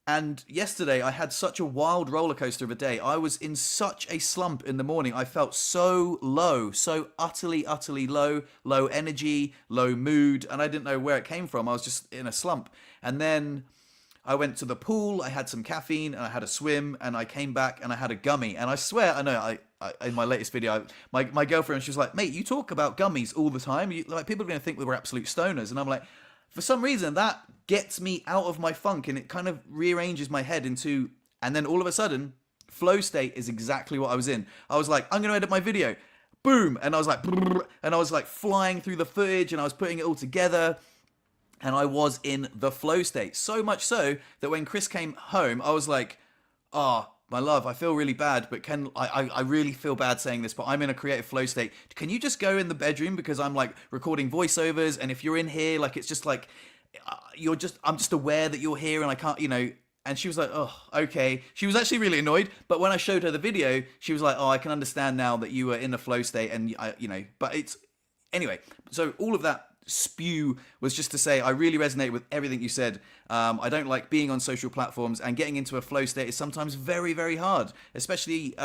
S1: And yesterday I had such a wild roller coaster of a day. I was in such a slump in the morning. I felt so low, so utterly low energy, low mood, and I didn't know where it came from. I was just in a slump. And then I went to the pool, I had some caffeine, and I had a swim, and I came back and I had a gummy. And I swear, I know, in my latest video, my girlfriend, she was like, "Mate, you talk about gummies all the time. People are going to think we were absolute stoners." And I'm like, for some reason, that gets me out of my funk, and it kind of rearranges my head into, and then all of a sudden, flow state is exactly what I was in. I was like, "I'm going to edit my video." Boom. And I was like, and I was like flying through the footage, and I was putting it all together. And I was in the flow state. So much so that when Chris came home, I was like, "Oh, my love, I feel really bad, but I really feel bad saying this, but I'm in a creative flow state. Can you just go in the bedroom because I'm like recording voiceovers, and if you're in here, like it's just like I'm just aware that you're here, and I can't, And she was like, "Oh, okay." She was actually really annoyed, but when I showed her the video, she was like, "Oh, I can understand now that you were in a flow state," and but it's anyway. So all of that spew was just to say I really resonate with everything you said. I don't like being on social platforms, and getting into a flow state is sometimes very, very hard, especially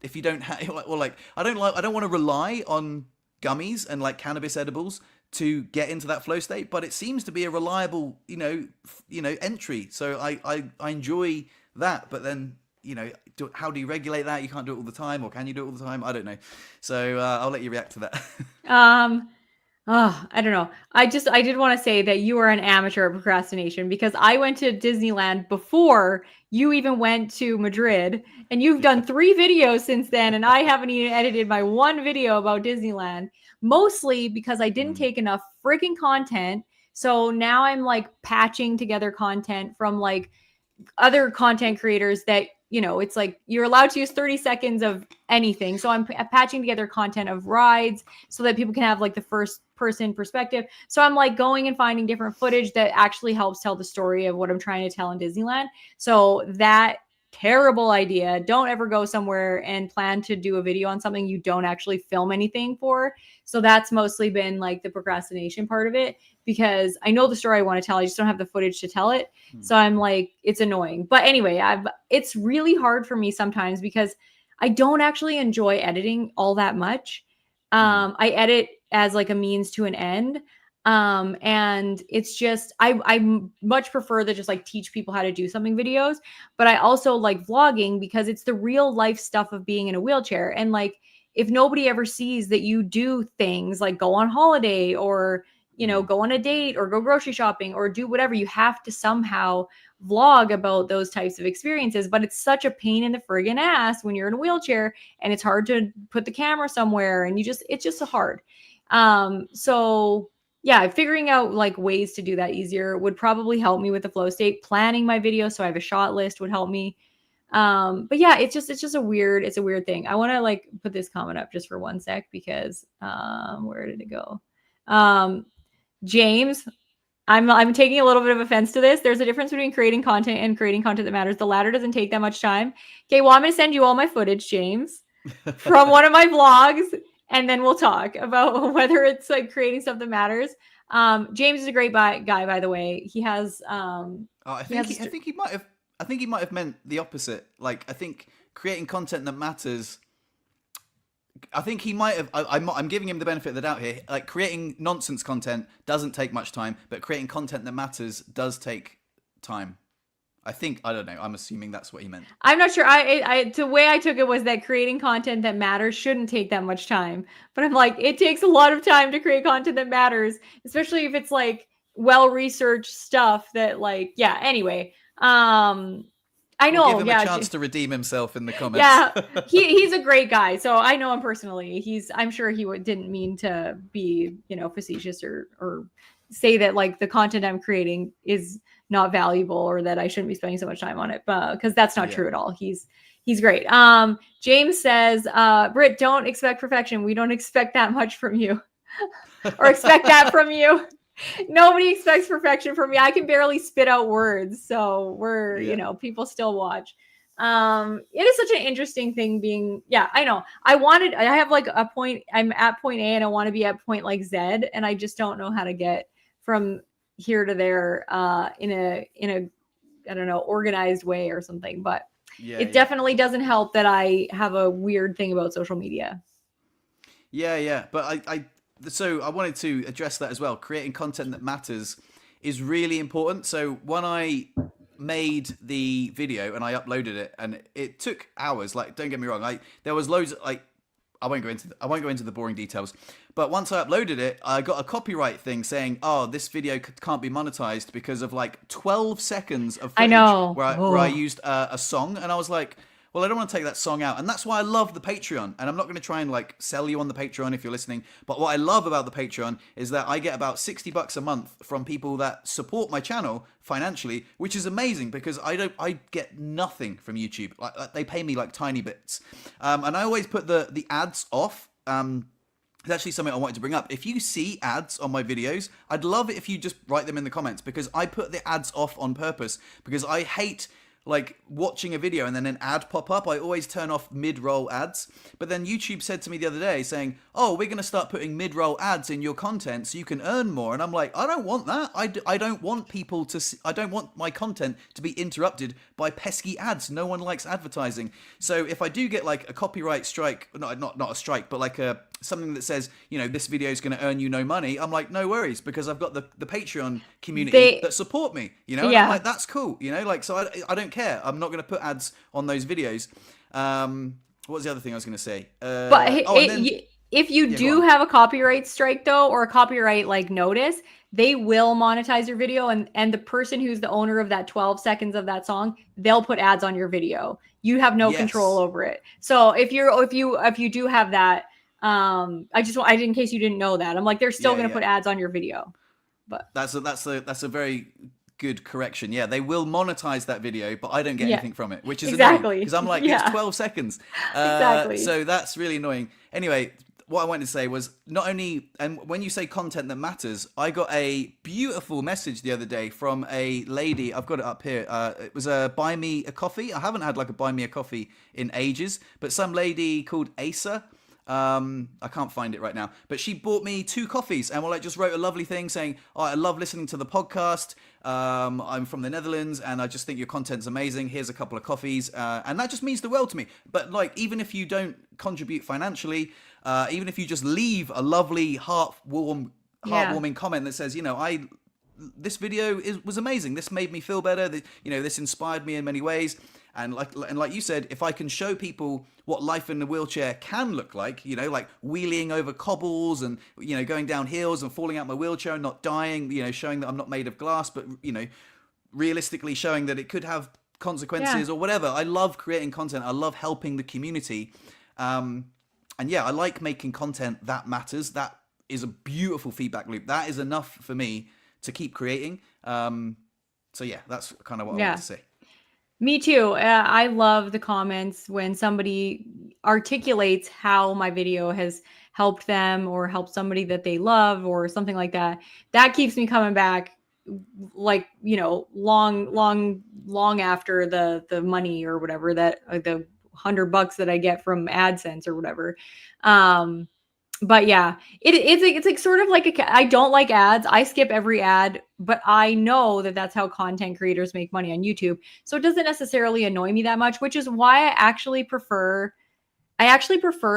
S1: if you don't have, or like I don't want to rely on gummies and like cannabis edibles to get into that flow state, but it seems to be a reliable entry. So I enjoy that, but then how do you regulate that? You can't do it all the time, or can you do it all the time? I don't know. So I'll let you react to that.
S3: Oh, I don't know. I did want to say that you are an amateur at procrastination, because I went to Disneyland before you even went to Madrid, and you've done 3 videos since then, and I haven't even edited my one video about Disneyland, mostly because I didn't take enough freaking content. So now I'm like patching together content from like other content creators that, it's like you're allowed to use 30 seconds of anything. So I'm patching together content of rides so that people can have like the first person perspective. So I'm like going and finding different footage that actually helps tell the story of what I'm trying to tell in Disneyland. So that terrible idea, don't ever go somewhere and plan to do a video on something you don't actually film anything for. So that's mostly been like the procrastination part of it, because I know the story I want to tell, I just don't have the footage to tell it. So I'm like, it's annoying. But anyway, it's really hard for me sometimes because I don't actually enjoy editing all that much. I edit as like a means to an end. And it's just, I much prefer to just like teach people how to do something videos, but I also like vlogging because it's the real life stuff of being in a wheelchair. And like, if nobody ever sees that you do things like go on holiday or, go on a date or go grocery shopping or do whatever, you have to somehow vlog about those types of experiences. But it's such a pain in the friggin' ass when you're in a wheelchair and it's hard to put the camera somewhere and it's just so hard. So yeah, figuring out like ways to do that easier would probably help me with the flow state. Planning my video so I have a shot list would help me. But yeah, it's just a weird thing. I want to like put this comment up just for 1 sec because where did it go? James, I'm taking a little bit of offense to this. There's a difference between creating content and creating content that matters. The latter doesn't take that much time. Okay, well, I'm gonna send you all my footage, James, from one of my vlogs, and then we'll talk about whether it's like creating stuff that matters. James is a great guy, by the way. He has
S1: I think he might have meant the opposite. Like, I think creating content that matters. I think he might have. I'm giving him the benefit of the doubt here. Like, creating nonsense content doesn't take much time, but creating content that matters does take time. I think, I don't know. I'm assuming that's what he meant.
S3: I'm not sure. The way I took it was that creating content that matters shouldn't take that much time. But I'm like, it takes a lot of time to create content that matters, especially if it's like well-researched stuff that, like, yeah. Anyway, I know.
S1: We'll give him a chance to redeem himself in the comments.
S3: Yeah, he's a great guy. So I know him personally. I'm sure he didn't mean to be, facetious or say that like the content I'm creating is not valuable or that I shouldn't be spending so much time on it, because that's not true at all. He's great. James says, Britt, don't expect perfection. We don't expect that much from you or expect that from you. Nobody expects perfection from me. I can barely spit out words. So people still watch. It is such an interesting thing being, I know. I have like a point, I'm at point A and I want to be at point like Z, and I just don't know how to get from here to there in a I don't know, organized way or something. But it definitely doesn't help that I have a weird thing about social media.
S1: Yeah. But so I wanted to address that as well. Creating content that matters is really important. So when I made the video and I uploaded it, and it took hours, like, don't get me wrong, there was loads of, like, I won't go into the boring details, but once I uploaded it, I got a copyright thing saying, oh, this video can't be monetized because of like 12 seconds of footage where I used a song. And I was like, well, I don't want to take that song out. And that's why I love the Patreon. And I'm not going to try and like sell you on the Patreon if you're listening. But what I love about the Patreon is that I get about $60 a month from people that support my channel financially, which is amazing because I get nothing from YouTube. Like, they pay me like tiny bits. And I always put the ads off. It's actually something I wanted to bring up. If you see ads on my videos, I'd love it if you just write them in the comments, because I put the ads off on purpose because I hate like watching a video and then an ad pop up. I always turn off mid-roll ads. But then YouTube said to me the other day saying, oh, we're going to start putting mid-roll ads in your content so you can earn more. And I'm like, I don't want that. I don't want people to see, I don't want my content to be interrupted by pesky ads. No one likes advertising. So if I do get like a copyright strike, not a strike, but like something that says, this video is going to earn you no money, I'm like, no worries, because I've got the Patreon community that support me, and I'm like, that's cool, so I don't care. I'm not going to put ads on those videos. What was the other thing I was going to say?
S3: If you do have a copyright strike though, or a copyright like notice, they will monetize your video, and the person who's the owner of that 12 seconds of that song, they'll put ads on your video. You have no control over it. So if you do have that, in case you didn't know that, I'm like, they're still going to put ads on your video. But that's a very good correction. Yeah, they will monetize that video, but I don't get anything from it, which is annoying because I'm like, it's 12 seconds. Exactly. So that's really annoying. Anyway, what I wanted to say was, not only, and when you say content that matters, I got a beautiful message the other day from a lady. I've got it up here. It was a buy me a coffee. I haven't had like a buy me a coffee in ages, but some lady called Asa. I can't find it right now, but she bought me 2 coffees and just wrote a lovely thing saying, oh, I love listening to the podcast. I'm from the Netherlands and I just think your content's amazing. Here's a couple of coffees. And that just means the world to me. But like, even if you don't contribute financially, even if you just leave a lovely heartwarming comment that says, this video was amazing. This made me feel better. This inspired me in many ways. And like you said, if I can show people what life in a wheelchair can look like, like wheeling over cobbles and, going down hills and falling out my wheelchair and not dying, showing that I'm not made of glass, but, realistically showing that it could have consequences or whatever. I love creating content. I love helping the community. I like making content that matters. That is a beautiful feedback loop. That is enough for me to keep creating. That's kind of what I wanted to say. Me too. I love the comments when somebody articulates how my video has helped them or helped somebody that they love or something like that. That keeps me coming back, like, long after the money or whatever, that the $100 that I get from AdSense or whatever. But yeah, it's like sort of like I don't like ads. I skip every ad but I know that that's how content creators make money on YouTube. So it doesn't necessarily annoy me that much, which is why I actually prefer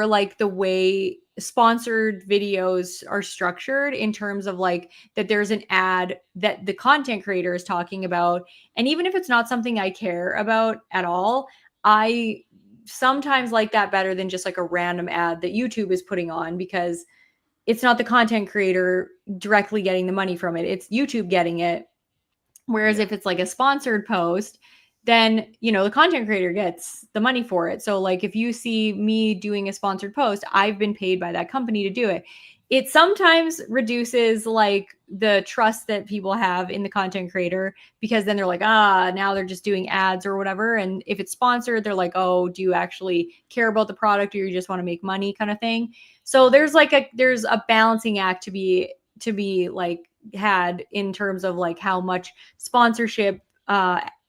S3: like the way sponsored videos are structured in terms of like that there's an ad that the content creator is talking about. And even if it's not something I care about at all, I sometimes like that better than just like a random ad that YouTube is putting on, because it's not the content creator directly getting the money from it. It's YouTube getting it. Whereas
S1: Yeah.
S3: if it's like a sponsored post, then, the content creator gets the money for it. So like if you see me doing a sponsored post, I've been paid by that company to do it. It sometimes reduces like the trust that people have in the content creator, because then they're like, now they're just doing ads or whatever. And if it's sponsored, they're like, oh, do you actually care about the product, or you just want to make money kind of thing? So there's a balancing act to be like had in terms of like how much sponsorship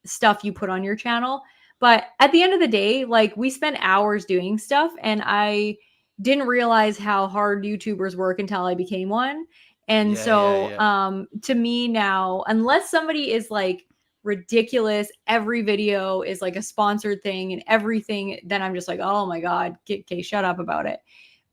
S3: stuff you put on your channel. But at the end of the day, like we spent hours doing stuff, and I didn't realize how hard YouTubers work until I became one. And so to me now, unless somebody is like ridiculous, every video is like a sponsored thing and everything, then I'm just like, oh my God, okay, shut up about it.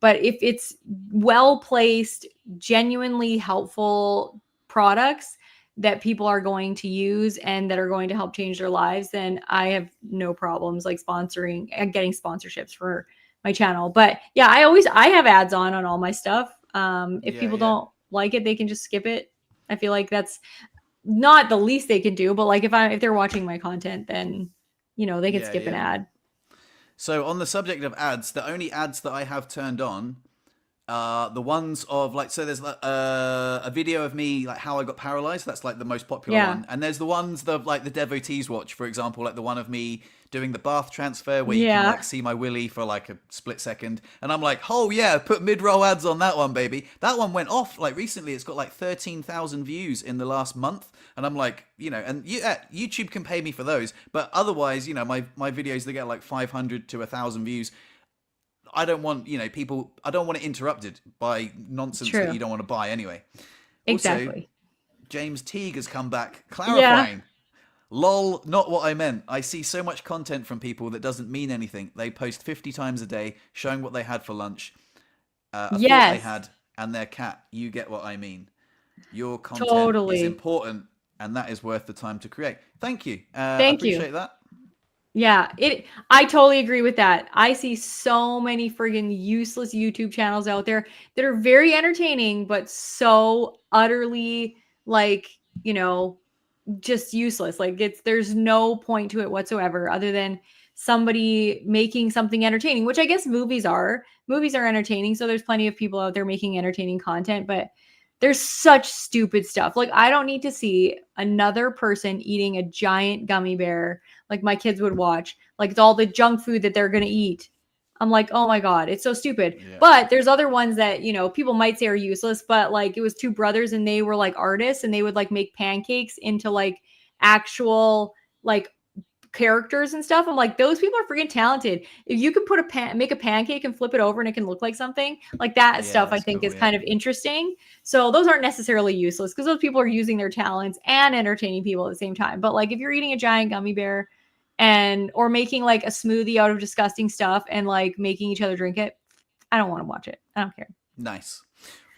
S3: But if it's well placed, genuinely helpful products that people are going to use and that are going to help change their lives, then I have no problems like sponsoring and getting sponsorships for my channel. But yeah, I have ads on all my stuff. If people don't like it, they can just skip it. I feel like that's not the least they can do, but like if they're watching my content, then they can skip an ad.
S1: So on the subject of ads, the only ads that I have turned on are the ones of like, so there's a video of me like how I got paralyzed. That's like the most popular one. And there's the ones that like the devotees watch, for example, like the one of me doing the bath transfer where you can like see my willy for like a split second. And I'm like, oh yeah, put mid-roll ads on that one, baby. That one went off like recently. It's got like 13,000 views in the last month. And I'm like, and YouTube can pay me for those. But otherwise, my videos, they get like 500 to 1,000 views. I don't want, people, I don't want it interrupted by nonsense that you don't want to buy anyway.
S3: Exactly.
S1: Also, James Teague has come back clarifying. Lol, not what I meant. I see so much content from people that doesn't mean anything. They post 50 times a day showing what they had for lunch, a thought they had, and their cat. You get what I mean. Your content is important, and that is worth the time to create. Thank you.
S3: Thank you.
S1: I appreciate that.
S3: Yeah, I totally agree with that. I see so many friggin' useless YouTube channels out there that are very entertaining, but so utterly like, just useless. Like there's no point to it whatsoever other than somebody making something entertaining, which I guess movies are. Movies are entertaining, so there's plenty of people out there making entertaining content, but there's such stupid stuff. Like I don't need to see another person eating a giant gummy bear like my kids would watch. Like it's all the junk food that they're going to eat. I'm like, oh my God, it's so stupid. Yeah. But there's other ones that, people might say are useless, but like it was two brothers and they were like artists and they would like make pancakes into like actual like characters and stuff. I'm like, those people are freaking talented. If you can make a pancake and flip it over and it can look like something like that stuff, I think is kind of interesting. So those aren't necessarily useless because those people are using their talents and entertaining people at the same time. But like if you're eating a giant gummy bear or making like a smoothie out of disgusting stuff and like making each other drink it, I don't want to watch it. I don't care.
S1: Nice.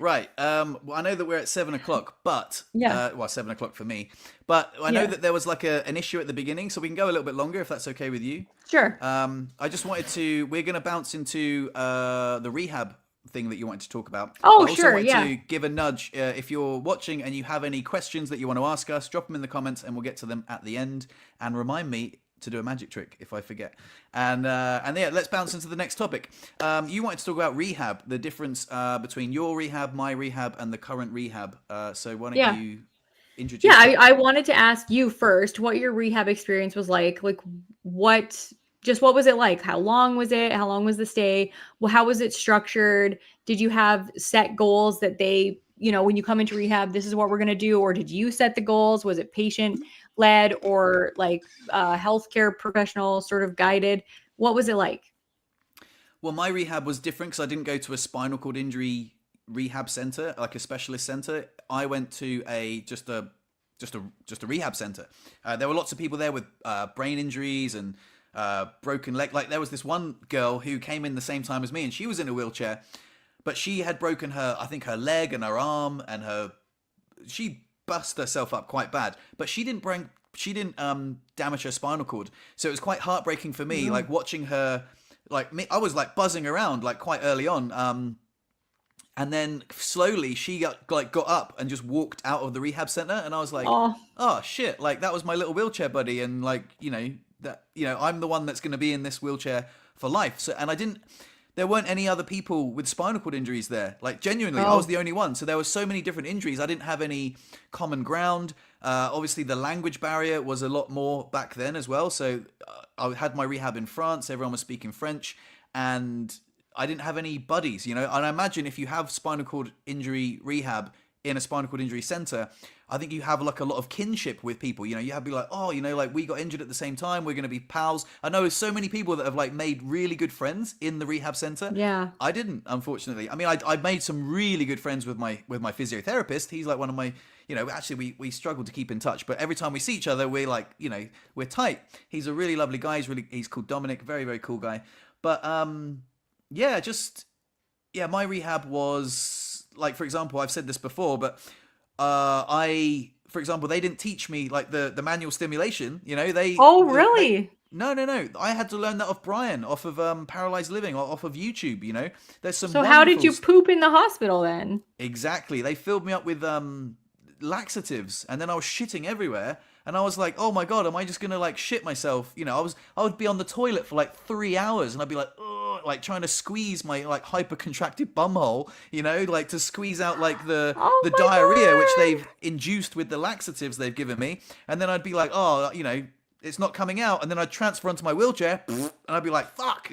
S1: Right. Well, I know that we're at 7:00, but 7:00 for me. But I know that there was like an issue at the beginning, so we can go a little bit longer if that's okay with you.
S3: Sure.
S1: I just wanted we're going to bounce into the rehab thing that you wanted to talk about.
S3: Oh,
S1: I also wanted to give a nudge. If you're watching and you have any questions that you want to ask us, drop them in the comments and we'll get to them at the end. And remind me to do a magic trick if I forget. And let's bounce into the next topic. You wanted to talk about rehab, the difference between your rehab, my rehab, and the current rehab. So why don't you introduce?
S3: Yeah, I wanted to ask you first what your rehab experience was like. Like what was it like? How long was it? How long was the stay? Well, how was it structured? Did you have set goals that they, when you come into rehab, this is what we're going to do? Or did you set the goals? Was it patient led or like healthcare professional sort of guided? What was it like?
S1: Well, my rehab was different because I didn't go to a spinal cord injury rehab center, like a specialist center. I went to just a just a rehab center. There were lots of people there with brain injuries and broken leg. Like there was this one girl who came in the same time as me, and she was in a wheelchair, but she had broken I think her leg and her arm, and she bust herself up quite bad, but she didn't damage her spinal cord. So it was quite heartbreaking for me, like watching her. Like me, I was like buzzing around like quite early on. And then slowly she got up and just walked out of the rehab center, and I was like, oh shit, like that was my little wheelchair buddy, and like I'm the one that's going to be in this wheelchair for life. So there weren't any other people with spinal cord injuries there. Like genuinely, I was the only one. So there were so many different injuries. I didn't have any common ground. Obviously the language barrier was a lot more back then as well. So I had my rehab in France. Everyone was speaking French, and I didn't have any buddies, And I imagine if you have spinal cord injury rehab in a spinal cord injury center, I think you have like a lot of kinship with people. You have to be like, oh, like we got injured at the same time. We're going to be pals. I know so many people that have like made really good friends in the rehab center.
S3: Yeah.
S1: I didn't, unfortunately. I mean, I made some really good friends with my physiotherapist. He's like one of my, actually we struggle to keep in touch, but every time we see each other, we're like, we're tight. He's a really lovely guy. He's called Dominic. Very, very cool guy. But, my rehab was like, for example, I've said this before, but for example, they didn't teach me like the manual stimulation,
S3: Oh, really?
S1: No. I had to learn that off Brian, off of Paralyzed Living, or off of YouTube, There's some
S3: So how did you poop in the hospital then?
S1: Exactly. They filled me up with laxatives, and then I was shitting everywhere. And I was like, oh my God, am I just going to like shit myself? I would be on the toilet for like 3 hours, and I'd be like, ugh, like trying to squeeze my like hyper contracted bumhole, like to squeeze out like the diarrhea, which they've induced with the laxatives they've given me. And then I'd be like, oh, it's not coming out. And then I'd transfer onto my wheelchair, and I'd be like, fuck.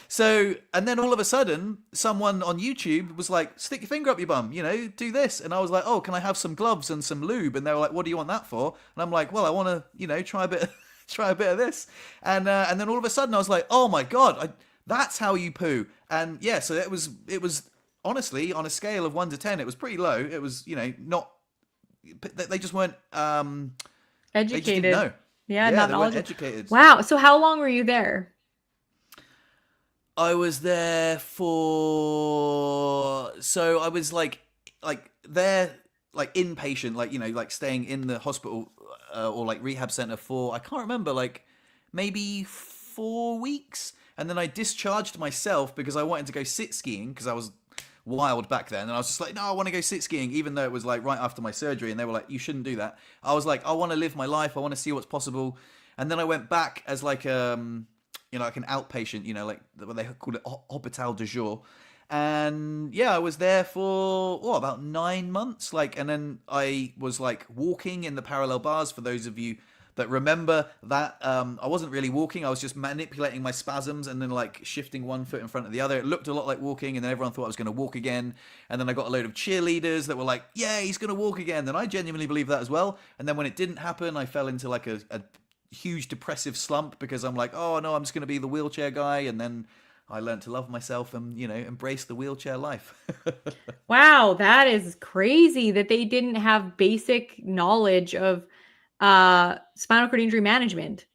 S1: So, and then all of a sudden, someone on YouTube was like, stick your finger up your bum, do this. And I was like, oh, can I have some gloves and some lube? And they were like, what do you want that for? And I'm like, well, I want to, try a bit of this. And then all of a sudden I was like, oh my God, that's how you poo. And yeah, so it was honestly, on a scale of 1 to 10, it was pretty low. It was, not, they just weren't,
S3: educated.
S1: They just didn't know.
S3: Yeah,
S1: they
S3: not
S1: weren't
S3: knowledgeable.
S1: educated.
S3: Wow. So how long were you there?
S1: I was there so I was like there, like inpatient, like, like staying in the hospital or like rehab center for, I can't remember, like maybe 4 weeks. And then I discharged myself because I wanted to go sit skiing, because I was wild back then, and I was just like, no, I want to go sit skiing, even though it was like right after my surgery, and they were like, you shouldn't do that. I was like, I want to live my life, I want to see what's possible. And then I went back as like like an outpatient, like what they call it, hôpital de jour. And yeah, I was there for about 9 months, like, and then I was like walking in the parallel bars. For those of you that remember that, I wasn't really walking, I was just manipulating my spasms and then like shifting one foot in front of the other. It looked a lot like walking, and then everyone thought I was going to walk again. And then I got a load of cheerleaders that were like, yeah, he's going to walk again. And I genuinely believed that as well. And then when it didn't happen, I fell into like a huge depressive slump, because I'm like, oh no, I'm just going to be the wheelchair guy. And then I learned to love myself and, embrace the wheelchair life.
S3: Wow, that is crazy that they didn't have basic knowledge of spinal cord injury management,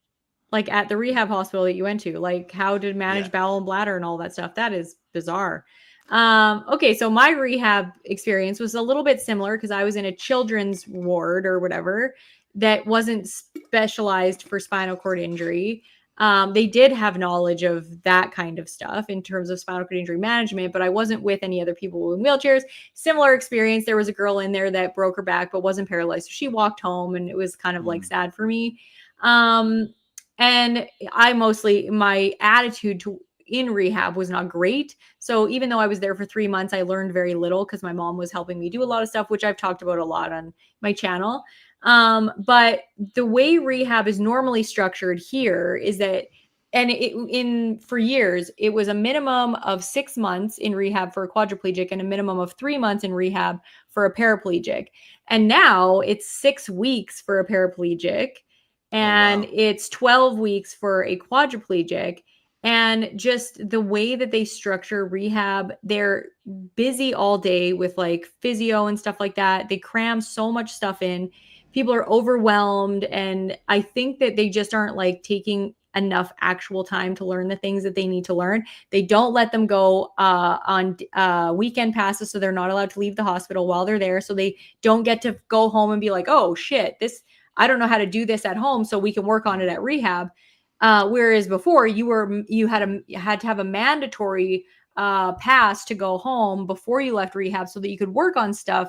S3: like at the rehab hospital that you went to, like how to manage bowel and bladder and all that stuff. That is bizarre. Okay, so my rehab experience was a little bit similar, because I was in a children's ward or whatever that wasn't specialized for spinal cord injury. They did have knowledge of that kind of stuff in terms of spinal cord injury management, but I wasn't with any other people in wheelchairs. Similar experience. There was a girl in there that broke her back, but wasn't paralyzed. So she walked home, and it was kind of like sad for me. And my attitude in rehab was not great. So even though I was there for 3 months, I learned very little, because my mom was helping me do a lot of stuff, which I've talked about a lot on my channel. But the way rehab is normally structured here is that, and for years, it was a minimum of 6 months in rehab for a quadriplegic and a minimum of 3 months in rehab for a paraplegic. And now it's 6 weeks for a paraplegic, and it's 12 weeks for a quadriplegic. And just the way that they structure rehab, they're busy all day with like physio and stuff like that. They cram so much stuff in. people are overwhelmed, and I think that they just aren't like taking enough actual time to learn the things that they need to learn. They don't let them go on weekend passes, so they're not allowed to leave the hospital while they're there, so they don't get to go home and be like, oh shit, this, I don't know how to do this at home, so we can work on it at rehab. Whereas before you had to have a mandatory pass to go home before you left rehab so that you could work on stuff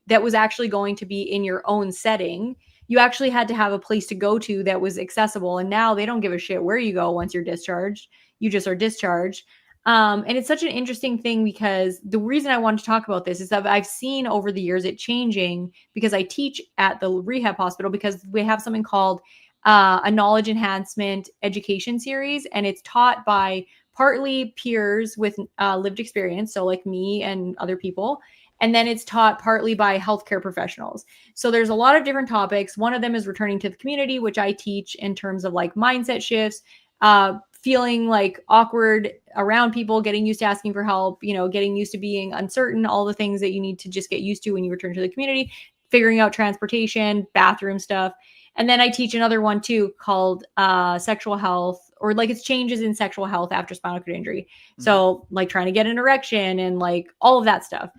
S3: that was actually going to be in your own setting. You actually had to have a place to go to that was accessible. And now they don't give a shit where you go once you're discharged. You just are discharged. And it's such an interesting thing because the reason I wanted to talk about this is that I've seen over the years it changing because I teach at the rehab hospital because we have something called a knowledge enhancement education series. And it's taught by partly peers with lived experience. So like me and other people. And then it's taught partly by healthcare professionals. So there's a lot of different topics. One of them is returning to the community, which I teach in terms of like mindset shifts, feeling like awkward around people, getting used to asking for help, getting used to being uncertain, all the things that you need to just get used to when you return to the community, figuring out transportation, bathroom stuff. And then I teach another one too called sexual health, or like it's changes in sexual health after spinal cord injury. Mm-hmm. So like trying to get an erection and like all of that stuff.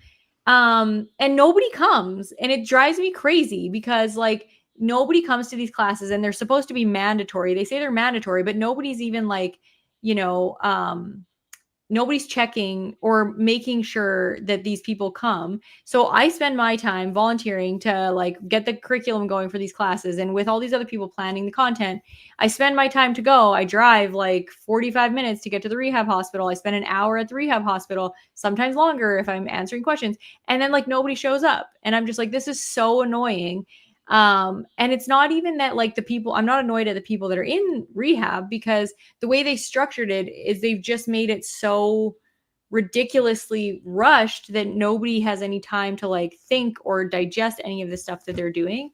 S3: And nobody comes, and it drives me crazy because like nobody comes to these classes, and they're supposed to be mandatory. They say they're mandatory, but nobody's even like, nobody's checking or making sure that these people come. So I spend my time volunteering to like get the curriculum going for these classes. And with all these other people planning the content, I spend my time to go. I drive like 45 minutes to get to the rehab hospital. I spend an hour at the rehab hospital, sometimes longer if I'm answering questions. And then like nobody shows up. And I'm just like, this is so annoying. And it's not even that like the people, I'm not annoyed at the people that are in rehab because the way they structured it is they've just made it so ridiculously rushed that nobody has any time to like think or digest any of the stuff that they're doing.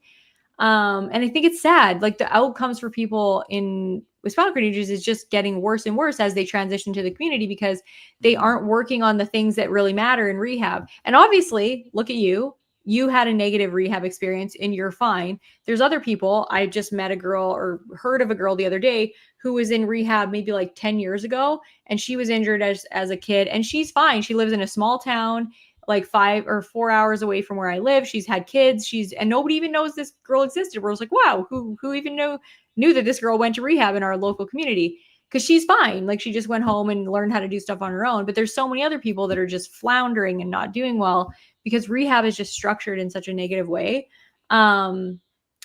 S3: And I think it's sad. Like the outcomes for people with spinal cord injuries is just getting worse and worse as they transition to the community because they aren't working on the things that really matter in rehab. And obviously, look at you. You had a negative rehab experience and you're fine. There's other people. I just met a girl or heard of a girl the other day who was in rehab maybe like 10 years ago. And she was injured as a kid and she's fine. She lives in a small town, like 5 or 4 hours away from where I live. She's had kids. And nobody even knows this girl existed. Where I was like, wow, who even knew that this girl went to rehab in our local community? Because she's fine. Like she just went home and learned how to do stuff on her own. But there's so many other people that are just floundering and not doing well because rehab is just structured in such a negative way. And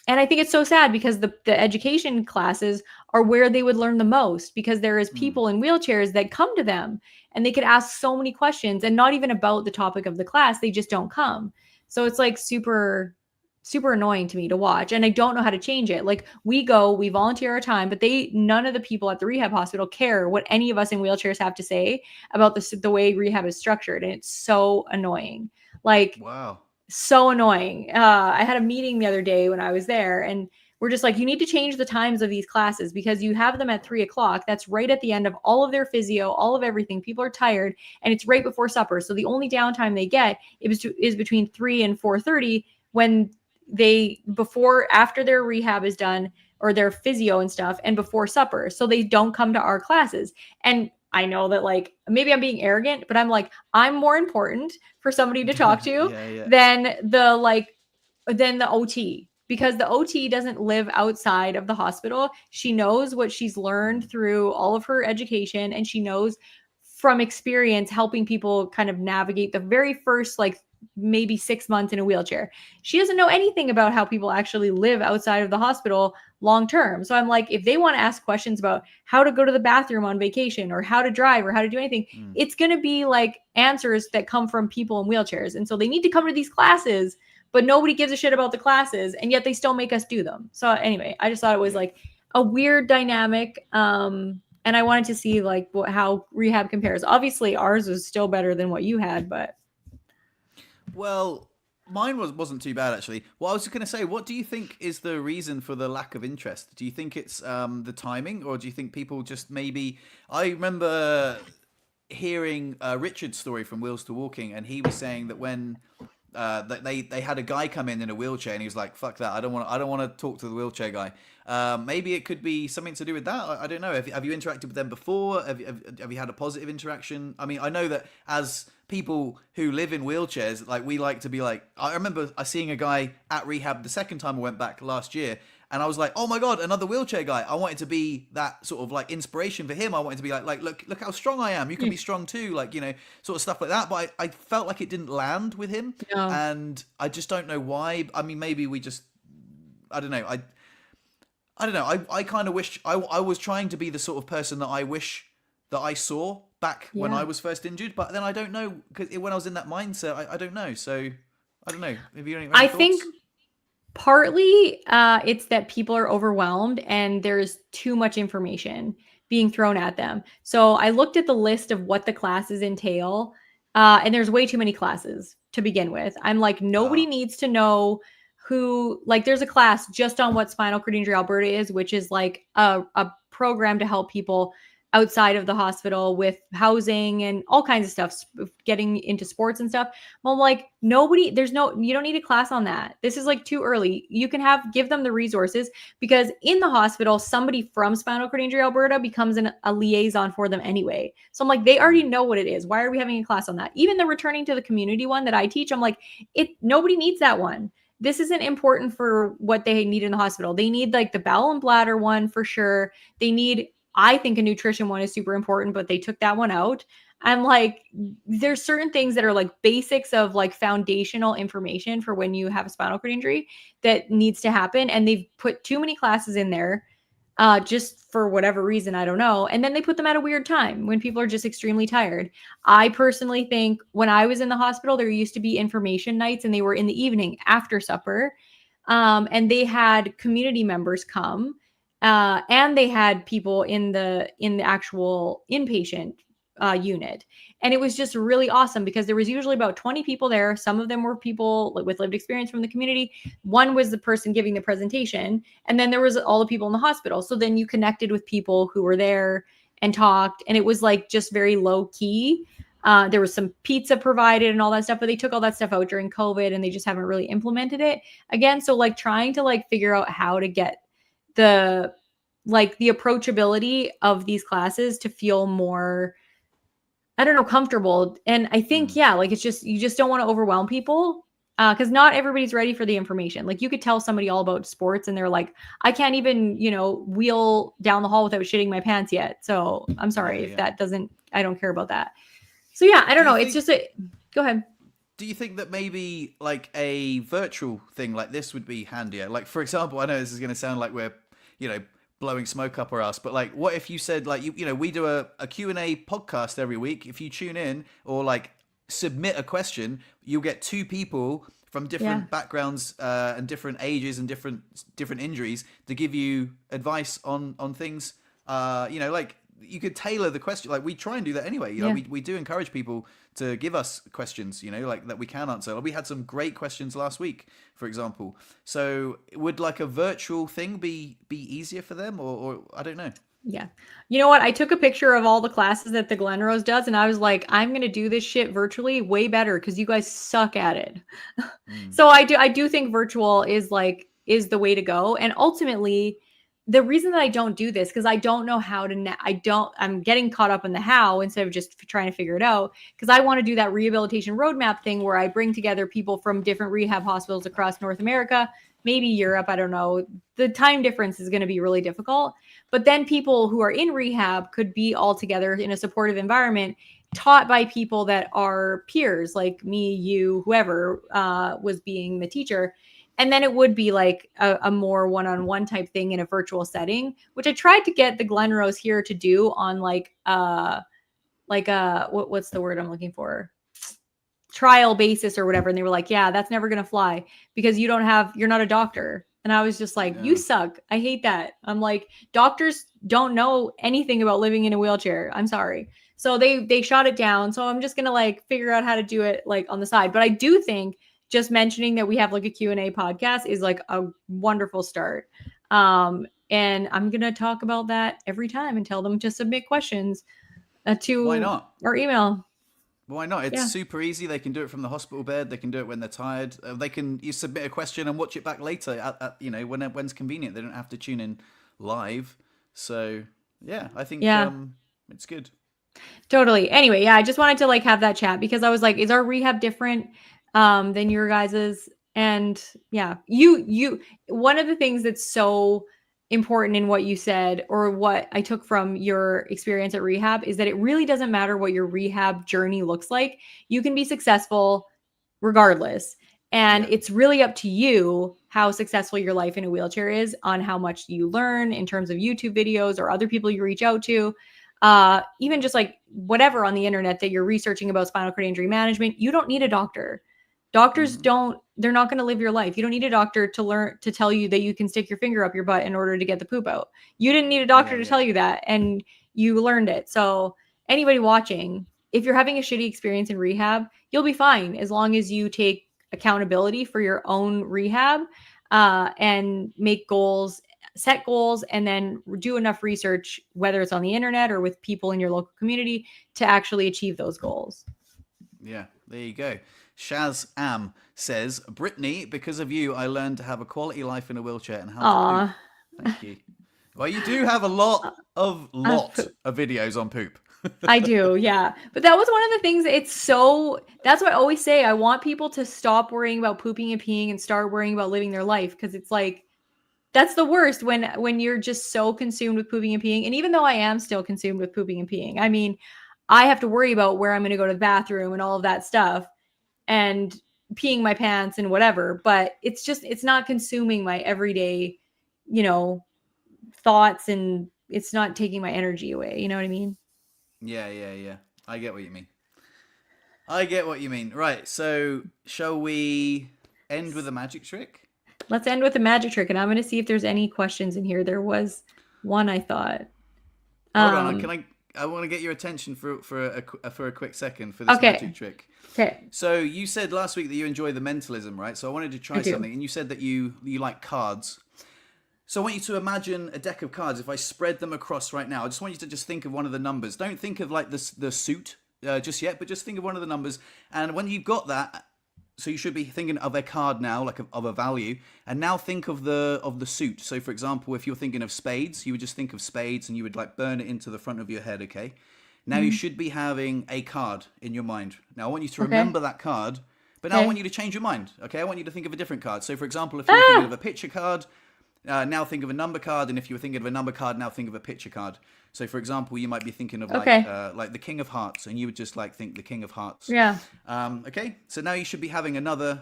S3: I think it's so sad because the education classes are where they would learn the most because there is people in wheelchairs that come to them and they could ask so many questions and not even about the topic of the class. They just don't come. So it's like super, super annoying to me to watch. And I don't know how to change it. Like we volunteer our time, but none of the people at the rehab hospital care what any of us in wheelchairs have to say about the way rehab is structured. And it's so annoying. Like, wow. So annoying. I had a meeting the other day when I was there and we're just like, you need to change the times of these classes because you have them at 3:00. That's right at the end of all of their physio, all of everything. People are tired and it's right before supper. So the only downtime they get is between 3 and 4:30 when after their rehab is done or their physio and stuff and before supper. So they don't come to our classes. And I know that like, maybe I'm being arrogant, but I'm like, I'm more important for somebody to talk to than the OT because the OT doesn't live outside of the hospital. She knows what she's learned through all of her education and she knows from experience helping people kind of navigate the very first like maybe 6 months in a wheelchair. She doesn't know anything about how people actually live outside of the hospital long term. So I'm like, if they want to ask questions about how to go to the bathroom on vacation or how to drive or how to do anything, it's going to be like answers that come from people in wheelchairs. And so they need to come to these classes, but nobody gives a shit about the classes and yet they still make us do them. So anyway, I just thought it was like a weird dynamic. And I wanted to see like how rehab compares. Obviously ours was still better than what you had, but.
S1: Well, mine wasn't too bad, actually. Well, I was just going to say, what do you think is the reason for the lack of interest? Do you think it's the timing, or do you think people just maybe... I remember hearing Richard's story from Wheels to Walking, and he was saying that when they had a guy come in a wheelchair, and he was like, "Fuck that! I don't want to talk to the wheelchair guy." Maybe it could be something to do with that. I don't know. Have you interacted with them before? Have you had a positive interaction? I mean, I know that as people who live in wheelchairs, like we like to be like. I remember seeing a guy at rehab the second time I went back last year. And I was like, oh my God, another wheelchair guy. I wanted to be that sort of like inspiration for him. I wanted to be like, look how strong I am. You can be strong too. Like, sort of stuff like that. But I felt like it didn't land with him.
S3: No.
S1: And I just don't know why. I mean, maybe we just, I don't know. I don't know. I kind of wish I was trying to be the sort of person that I wish that I saw back when
S3: Yeah.
S1: I was first injured. But then I don't know, because when I was in that mindset, I don't know. So I don't know. Have you any
S3: I
S1: thoughts?
S3: think partly it's that people are overwhelmed and there's too much information being thrown at them. So I looked at the list of what the classes entail, and there's way too many classes to begin with. I'm like, nobody
S1: Ah.
S3: needs to know who, like, there's a class just on what spinal cord injury Alberta is, which is like a program to help people outside of the hospital with housing and all kinds of stuff, getting into sports and stuff. Well, I'm like, you don't need a class on that. This is like too early. You can give them the resources, because in the hospital, somebody from Spinal Cord Injury Alberta becomes a liaison for them anyway. So I'm like, they already know what it is. Why are we having a class on that? Even the returning to the community one that I teach, I'm like, nobody needs that one. This isn't important for what they need in the hospital. They need like the bowel and bladder one for sure. I think a nutrition one is super important, but they took that one out. I'm like, there's certain things that are like basics of like foundational information for when you have a spinal cord injury that needs to happen. And they've put too many classes in there just for whatever reason, I don't know. And then they put them at a weird time when people are just extremely tired. I personally think when I was in the hospital, there used to be information nights, and they were in the evening after supper. And they had community members come, and they had people in the actual inpatient unit. And it was just really awesome because there was usually about 20 people there. Some of them were people with lived experience from the community. One was the person giving the presentation, and then there was all the people in the hospital. So then you connected with people who were there and talked, and it was like just very low key. There was some pizza provided and all that stuff, but they took all that stuff out during COVID, and they just haven't really implemented it again. So like trying to like figure out how to get the approachability of these classes to feel more, I don't know, comfortable. And I think, yeah, like it's just, you just don't want to overwhelm people, because not everybody's ready for the information. Like you could tell somebody all about sports and they're like, I can't even, wheel down the hall without shitting my pants yet. So I'm sorry if that doesn't, I don't care about that. So yeah, I don't know. It's just go ahead.
S1: Do you think that maybe like a virtual thing like this would be handier? Like, for example, I know this is going to sound like we're, blowing smoke up our ass, but like, what if you said like, we do a Q&A podcast every week. If you tune in or like submit a question, you'll get two people from different backgrounds and different ages and different injuries to give you advice on things. Like you could tailor the question. Like we try and do that anyway. We do encourage people to give us questions, like that we can answer. Like we had some great questions last week, for example. So would like a virtual thing be easier for them, or I don't know.
S3: Yeah. You know what? I took a picture of all the classes that the Glenrose does, and I was like, I'm going to do this shit virtually way better because you guys suck at it. So I do think virtual is the way to go. And ultimately, the reason that I don't do this, because I don't know how to, I'm getting caught up in the how instead of just trying to figure it out. Because I want to do that rehabilitation roadmap thing where I bring together people from different rehab hospitals across North America, maybe Europe. I don't know. The time difference is going to be really difficult. But then people who are in rehab could be all together in a supportive environment, taught by people that are peers like me, you, whoever was being the teacher. And then it would be like a more one-on-one type thing in a virtual setting, which I tried to get the Glenrose here to do on what's the word I'm looking for? Trial basis or whatever. And they were like, yeah, that's never going to fly because you're not a doctor. And I was just like, you suck. I hate that. I'm like, doctors don't know anything about living in a wheelchair. I'm sorry. So they shot it down. So I'm just going to like figure out how to do it like on the side. But I do think just mentioning that we have like a Q&A podcast is like a wonderful start. And I'm going to talk about that every time and tell them to submit questions to
S1: Why not?
S3: our email.
S1: Why not? It's
S3: Yeah.
S1: super easy. They can do it from the hospital bed. They can do it when they're tired. You submit a question and watch it back later when's convenient. They don't have to tune in live. So yeah, I think
S3: Yeah.
S1: it's good.
S3: Totally. Anyway, yeah, I just wanted to like have that chat because I was like, is our rehab different than your guys's? And yeah, you one of the things that's so important in what you said or what I took from your experience at rehab is that it really doesn't matter what your rehab journey looks like. You can be successful regardless. And
S1: Yeah.
S3: it's really up to you how successful your life in a wheelchair is on how much you learn in terms of YouTube videos or other people you reach out to. Even just like whatever on the internet that you're researching about spinal cord injury management, you don't need a doctor. Doctors they're not going to live your life. You don't need a doctor to tell you that you can stick your finger up your butt in order to get the poop out. You didn't need a doctor to tell you that, and you learned it. So anybody watching, if you're having a shitty experience in rehab, you'll be fine as long as you take accountability for your own rehab and make goals, set goals, and then do enough research, whether it's on the internet or with people in your local community, to actually achieve those goals.
S1: Yeah, there you go. Shaz Am says, Brittney, because of you, I learned to have a quality life in a wheelchair and how to poop. Thank you. Well, you do have a lot of videos on poop.
S3: I do, yeah. But that was one of the things. That's why I always say I want people to stop worrying about pooping and peeing and start worrying about living their life, because it's like that's the worst when you're just so consumed with pooping and peeing. And even though I am still consumed with pooping and peeing, I mean, I have to worry about where I'm going to go to the bathroom and all of that stuff and peeing my pants and whatever, but it's not consuming my everyday, thoughts, and it's not taking my energy away. You know what I mean?
S1: Yeah. I get what you mean. Right, so shall we end with a magic trick?
S3: Let's end with a magic trick, and I'm going to see if there's any questions in here. There was one, I thought.
S1: Hold on, I want to get your attention for a quick second for this magic trick.
S3: Okay.
S1: So you said last week that you enjoy the mentalism, right? So I wanted to try something, and you said that you like cards. So I want you to imagine a deck of cards. If I spread them across right now, I just want you to just think of one of the numbers. Don't think of like the suit just yet, but just think of one of the numbers. And when you've got that, so you should be thinking of a card now, like of a value. And now think of the suit. So for example, if you're thinking of spades, you would just think of spades, and you would like burn it into the front of your head. Okay. Now you should be having a card in your mind. Now I want you to remember that card, but now I want you to change your mind. Okay. I want you to think of a different card. So for example, if you're thinking of a picture card, now think of a number card, and if you were thinking of a number card, now think of a picture card. So, for example, you might be thinking of like the King of Hearts, and you would just like think the King of Hearts.
S3: Yeah.
S1: Okay. So now you should be having another.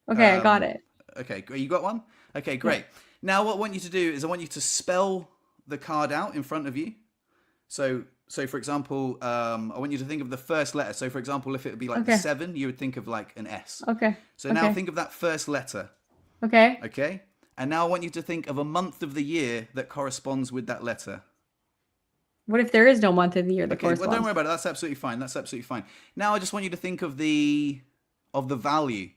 S3: Okay, I got it.
S1: Okay, you got one. Okay, great. Yeah. Now, what I want you to do is I want you to spell the card out in front of you. So for example, I want you to think of the first letter. So, for example, if it would be like the 7, you would think of like an S.
S3: Okay.
S1: So now think of that first letter.
S3: Okay.
S1: Okay. And now I want you to think of a month of the year that corresponds with that letter.
S3: What if there is no month of the year that corresponds?
S1: Well, don't worry about it. That's absolutely fine. Now I just want you to think of the value.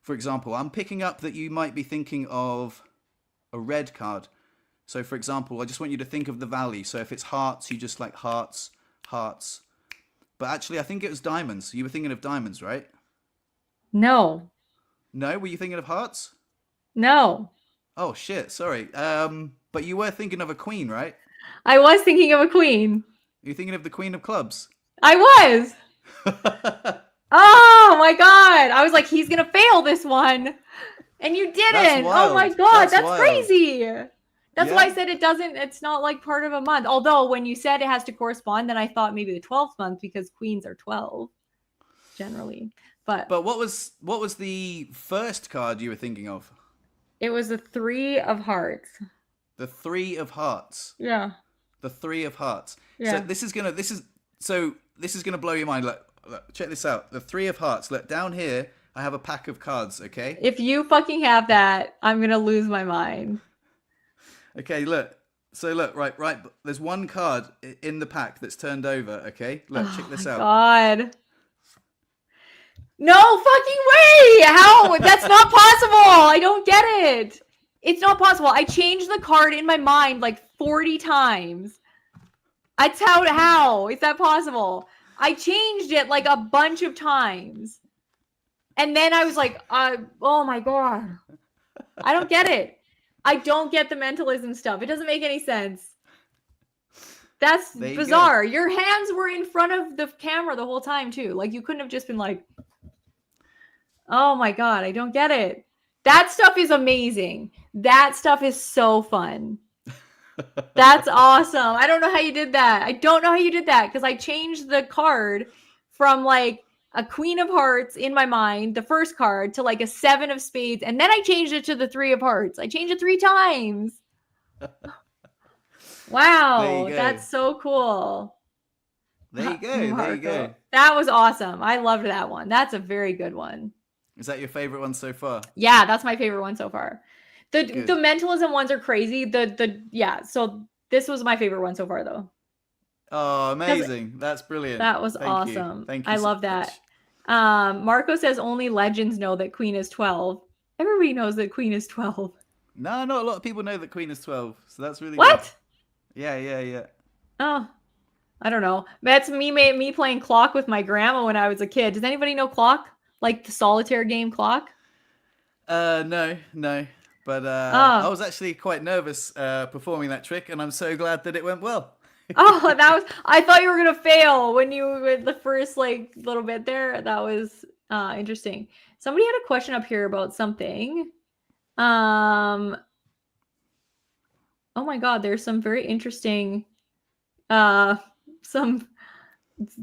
S1: For example, I'm picking up that you might be thinking of a red card. So, for example, I just want you to think of the value. So if it's hearts, you just like hearts. But actually, I think it was diamonds. You were thinking of diamonds, right?
S3: No.
S1: No? Were you thinking of hearts?
S3: No.
S1: Oh, shit. Sorry. But you were thinking of a queen, right?
S3: I was thinking of a queen.
S1: You're thinking of the Queen of Clubs.
S3: I was. Oh, my God. I was like, he's going to fail this one. And you didn't. Oh, my God. That's crazy. That's why I said it's not like part of a month. Although when you said it has to correspond, then I thought maybe the 12th month, because queens are 12 generally. But
S1: what was the first card you were thinking of?
S3: It was the 3 of hearts.
S1: The 3 of hearts.
S3: Yeah.
S1: The 3 of hearts.
S3: Yeah.
S1: So this is gonna blow your mind. Look, check this out. The 3 of hearts. Look, down here, I have a pack of cards. Okay.
S3: If you fucking have that, I'm gonna lose my mind. Okay,
S1: look. So look, right. There's one card in the pack that's turned over. Okay. Look, check this out.
S3: God. No fucking way! How? That's not possible! I don't get it. It's not possible. I changed the card in my mind like 40 times. That's how is that possible? I changed it like a bunch of times. And then I was like, oh my God. I don't get it. I don't get the mentalism stuff. It doesn't make any sense. That's bizarre. Your hands were in front of the camera the whole time too. Like you couldn't have just been like, oh my God, I don't get it. That stuff is amazing. That stuff is so fun. That's awesome. I don't know how you did that. I don't know how you did that because I changed the card from like a queen of hearts in my mind, the first card, to like a 7 of spades. And then I changed it to the 3 of hearts. I changed it 3 times. Wow. That's so cool.
S1: There you go. There you go.
S3: That was awesome. I loved that one. That's a very good one.
S1: Is that your favorite one so far?
S3: Yeah, that's my favorite one so far. The mentalism ones are crazy. So this was my favorite one so far though.
S1: Oh, amazing. That's brilliant.
S3: That was awesome.
S1: Thank you.
S3: I love that. Marco says only legends know that Queen is 12. Everybody knows that Queen is 12.
S1: No, not a lot of people know that Queen is 12. So that's really
S3: What?
S1: Good. Yeah.
S3: Oh, I don't know. That's me playing Clock with my grandma when I was a kid. Does anybody know Clock? Like the solitaire game Clock?
S1: No. But I was actually quite nervous performing that trick, and I'm so glad that it went well.
S3: I thought you were gonna fail when you with the first like little bit there. That was interesting. Somebody had a question up here about something. Oh my God, there's some very interesting some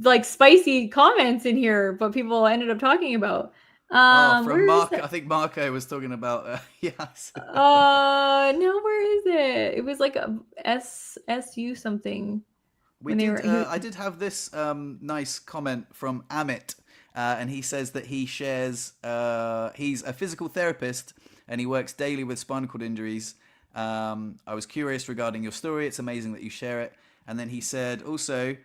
S3: like spicy comments in here, but people ended up talking about.
S1: From Mark, I think Marco was talking about. Yes.
S3: No, where is it? It was like a SSU something.
S1: I did have this nice comment from Amit, and he says that he shares. He's a physical therapist and he works daily with spinal cord injuries. I was curious regarding your story. It's amazing that you share it. And then he said also,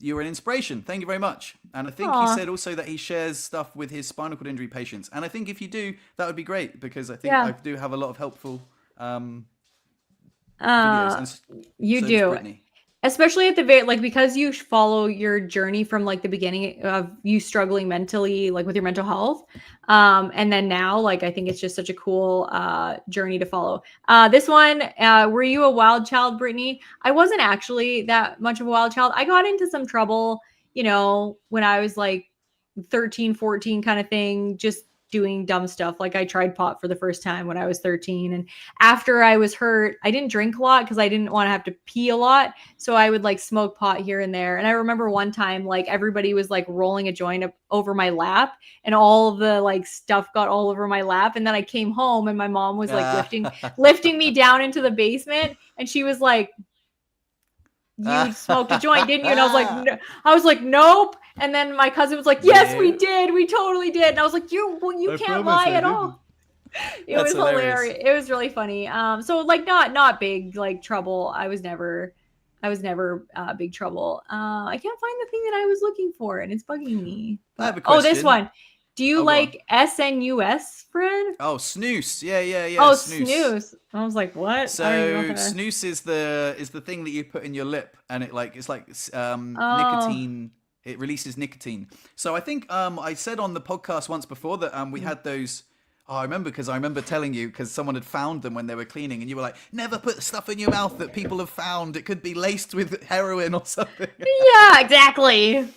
S1: you're an inspiration. Thank you very much. And I think he said also that he shares stuff with his spinal cord injury patients. And I think if you do, that would be great because I think I do have a lot of helpful videos.
S3: You do. Especially at the very, like, because you follow your journey from like the beginning of you struggling mentally, like with your mental health. And then now, like, I think it's just such a cool journey to follow. This one, were you a wild child, Brittney? I wasn't actually that much of a wild child. I got into some trouble, when I was like 13, 14 kind of thing, just doing dumb stuff. Like I tried pot for the first time when I was 13. And after I was hurt, I didn't drink a lot because I didn't want to have to pee a lot. So I would like smoke pot here and there. And I remember one time, like everybody was like rolling a joint up over my lap and all of the like stuff got all over my lap. And then I came home and my mom was like lifting me down into the basement. And she was like, you smoked a joint, didn't you? And I was like, no. I was like, nope. And then my cousin was like, yes, we did. We totally did. And I was like, you can't lie at all. It was hilarious. It was really funny. So like not big like trouble. I was never big trouble. I can't find the thing that I was looking for and it's bugging me.
S1: I have a question.
S3: This one. Do you like SNUS, Fred?
S1: Oh, snooze. Yeah.
S3: Oh, snooze. I was like, what?
S1: So snooze is the thing that you put in your lip, and it's like nicotine. It releases nicotine. So I think I said on the podcast once before that we had those. Oh, I remember telling you because someone had found them when they were cleaning, and you were like, never put stuff in your mouth that people have found. It could be laced with heroin or something.
S3: Yeah, exactly.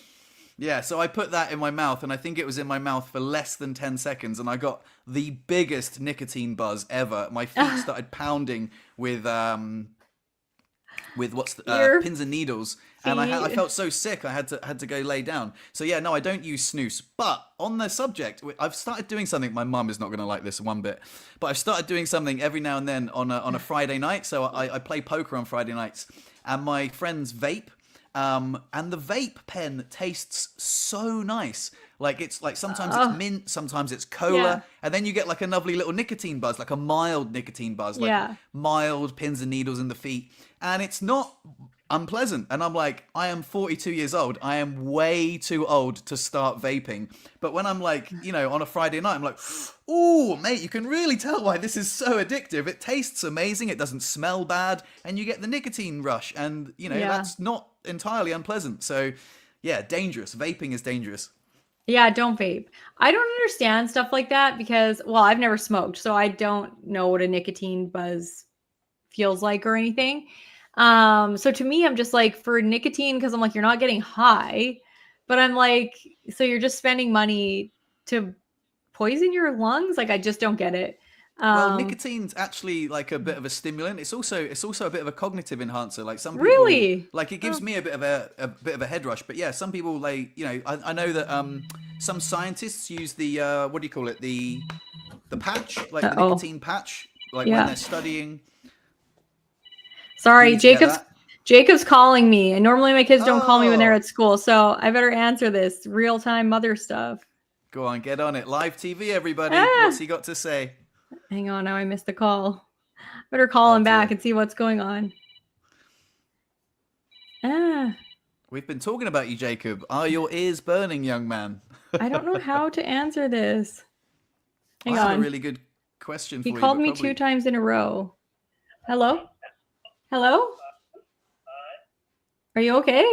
S1: Yeah, so I put that in my mouth, and I think it was in my mouth for less than 10 seconds, and I got the biggest nicotine buzz ever. My feet started pounding with pins and needles, and I felt so sick. I had to go lay down. So yeah, no, I don't use snooze. But on the subject, I've started doing something. My mum is not going to like this one bit, but I've started doing something every now and then on a Friday night. So I play poker on Friday nights, and my friends vape. And the vape pen tastes so nice. Like it's like sometimes it's mint, sometimes it's cola, and then you get like a lovely little nicotine buzz, like a mild nicotine buzz, like mild pins and needles in the feet, and it's not unpleasant. And I'm like, I am 42 years old. I am way too old to start vaping. But when I'm like, on a Friday night, I'm like, Ooh, mate, you can really tell why this is so addictive. It tastes amazing, it doesn't smell bad, and you get the nicotine rush. And,
S3: Yeah.
S1: that's not entirely unpleasant. So, yeah, dangerous. Vaping is dangerous.
S3: Yeah, don't vape. I don't understand stuff like that because, well, I've never smoked, so I don't know what a nicotine buzz feels like or anything. So to me, I'm just like, for nicotine, because I'm like, you're not getting high, but I'm like, so you're just spending money to poison your lungs? Like, I just don't get it.
S1: Well, nicotine's actually like a bit of a stimulant. It's also a bit of a cognitive enhancer. Like some people,
S3: Really?
S1: like it gives
S3: Oh,
S1: me a bit of a head rush. But yeah, some people like I know that some scientists use the what do you call it, the patch, like the
S3: oh,
S1: nicotine patch, like when
S3: yeah.
S1: they're studying. Do you
S3: Sorry,
S1: need to get
S3: Jacob's
S1: that?
S3: Jacob's calling me, and normally my kids don't call me when they're
S1: Oh,
S3: at school, so I better answer this real time mother stuff.
S1: go on, get on it. Live TV, everybody. What's
S3: Ah,
S1: he got to say?
S3: hang on, now I missed the call. Better call
S1: Oh
S3: him back
S1: dear.
S3: and see what's going on. Ah,
S1: We've been talking about you, Jacob. Are your ears burning, young man?
S3: I don't know how to answer this.
S1: I
S3: Hang
S1: have a
S3: on.
S1: really good question
S3: He
S1: for you,
S3: called
S1: but
S3: me 2
S1: probably
S3: times in a row. Hello? Hello? Are you okay?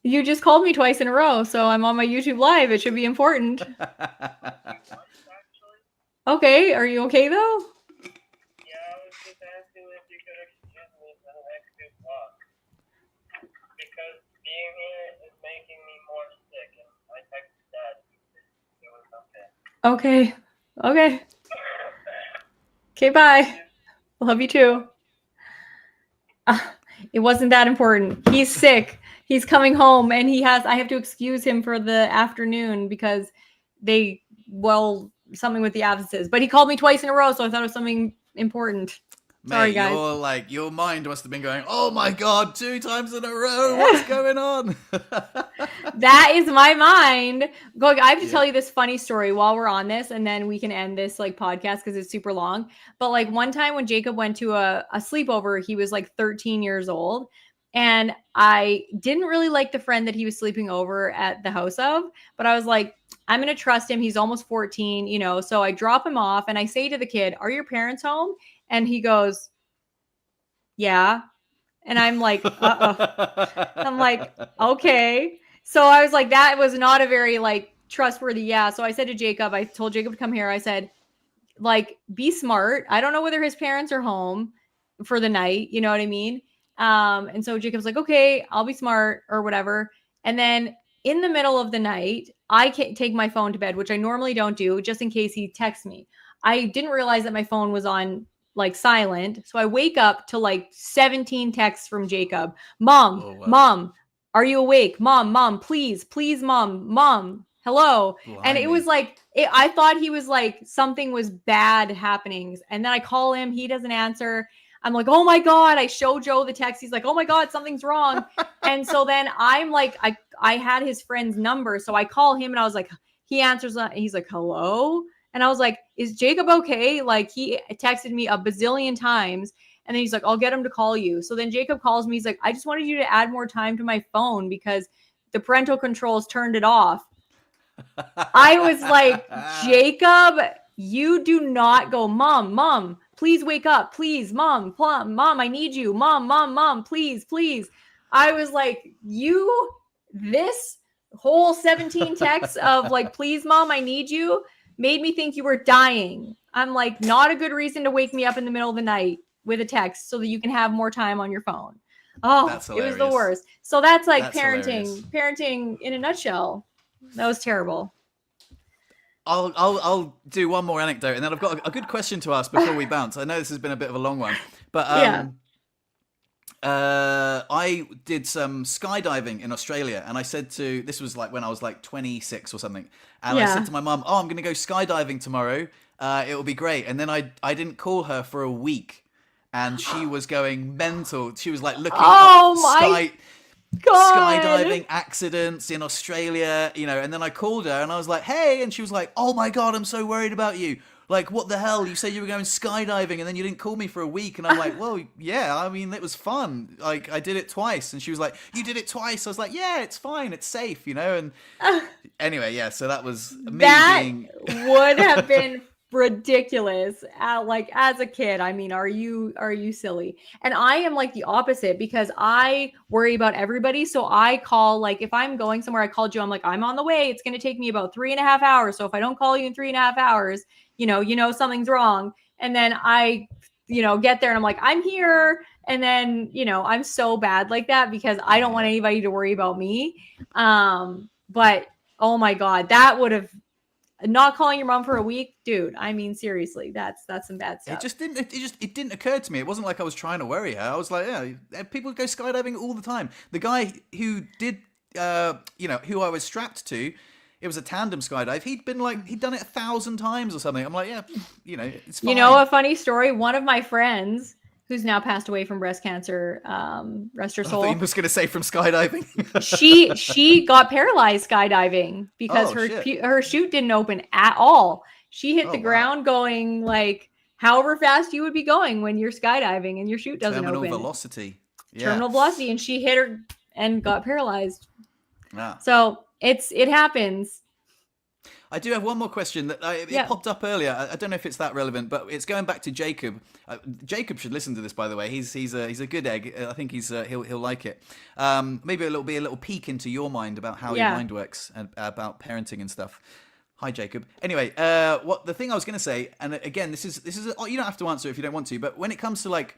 S3: You just called me twice in a row, so I'm on my YouTube live. It should be important. Okay, are you okay though? Okay. Okay. Okay, bye. Love you too. It wasn't that important. He's sick. He's coming home and I have to excuse him for the afternoon because something with the absences. But he called me twice in a row, so I thought it was something important. Sorry,
S1: Mate,
S3: guys.
S1: your mind must have been going, oh my god, 2 times in a row, what's going on?
S3: That is my mind going. I have to
S1: Yeah.
S3: tell you this funny story while we're on this, and then we can end this like podcast because it's super long. But like one time when Jacob went to a sleepover, he was like 13 years old. And I didn't really like the friend that he was sleeping over at the house of, but I was like, I'm going to trust him. He's almost 14, So I drop him off and I say to the kid, "Are your parents home?" And he goes, "Yeah." And I'm like, I'm like, okay. So I was like, that was not a very like trustworthy. Yeah. So I said to Jacob, I told Jacob to come here. I said, like, be smart. I don't know whether his parents are home for the night. You know what I mean? And so Jacob's like, okay, I'll be smart or whatever. And then in the middle of the night, I can't take my phone to bed, which I normally don't do, just in case he texts me. I didn't realize that my phone was on like silent. So I wake up to like 17 texts from Jacob. Mom,
S1: Oh, wow.
S3: mom, are you awake? Mom, please, mom, hello. And it
S1: Blimey.
S3: was like, I thought he was like, something was bad happening. And then I call him, he doesn't answer. I'm like, oh my God. I show Joe the text. He's like, oh my God, something's wrong. And so then I'm like, I had his friend's number. So I call him and I was like, he answers, he's like, hello. And I was like, is Jacob okay? Like, he texted me a bazillion times. And then he's like, I'll get him to call you. So then Jacob calls me. He's like, I just wanted you to add more time to my phone because the parental controls turned it off. I was like, Jacob, you do not go, mom, please wake up. Please, mom, I need you. Mom, please. I was like, this whole 17 texts of like, please, mom, I need you made me think you were dying. I'm like, not a good reason to wake me up in the middle of the night with a text so that you can have more time on your phone. Oh,
S1: That's
S3: it was the
S1: hilarious.
S3: worst. So that's like
S1: That's hilarious.
S3: parenting in a nutshell. That was terrible.
S1: I'll do one more anecdote, and then I've got a good question to ask before we bounce. I know this has been a bit of a long one, but
S3: Yeah.
S1: I did some skydiving in Australia, and I said this was like when I was like 26 or something, and I said to my mum, "Oh, I'm going to go skydiving tomorrow. It will be great." And then I didn't call her for a week, and she was going mental. She was like looking
S3: Oh
S1: up
S3: my God.
S1: skydiving accidents in Australia, and then I called her and I was like, "Hey," and she was like, "Oh my God, I'm so worried about you. Like, what the hell? You said you were going skydiving and then you didn't call me for a week. And I'm like, well, yeah, I mean, it was fun. Like, I did it twice. And she was like, you did it twice. I was like, yeah, it's fine. It's safe, you know? And anyway, yeah, so that was me
S3: That
S1: being.
S3: would have been ridiculous. Like as a kid, I mean, are you silly? And I am like the opposite because I worry about everybody. So I call, like if I'm going somewhere, I called you. I'm like, I'm on the way. It's going to take me about 3.5 hours. So if I don't call you in 3.5 hours, you know something's wrong. And then I, get there and I'm like, I'm here. And then, I'm so bad like that because I don't want anybody to worry about me. But oh my God, that would have. Not calling your mom for a week, dude. I mean, seriously, that's some bad stuff.
S1: It didn't occur to me. It wasn't like I was trying to worry her. I was like, yeah, people go skydiving all the time. The guy who did, who I was strapped to, it was a tandem skydive. He'd done it 1,000 times or something. I'm like, yeah, it's fine.
S3: A funny story. One of my friends, who's now passed away from breast cancer, rest her soul.
S1: I thought you was going to say from skydiving.
S3: she got paralyzed skydiving because her chute didn't open at all. She hit the ground going like however fast you would be going when you're skydiving and your chute doesn't open.
S1: Terminal velocity. Yeah.
S3: Terminal velocity, and she hit her and got paralyzed.
S1: Yeah.
S3: So it happens.
S1: I do have one more question that it popped up earlier. I don't know if it's that relevant, but it's going back to Jacob. Jacob should listen to this, by the way. He's a good egg. I think he'll like it. Maybe it'll be a little peek into your mind about how your mind works and about parenting and stuff. Hi, Jacob. Anyway, what the thing I was going to say, and again, this is you don't have to answer if you don't want to, but when it comes to like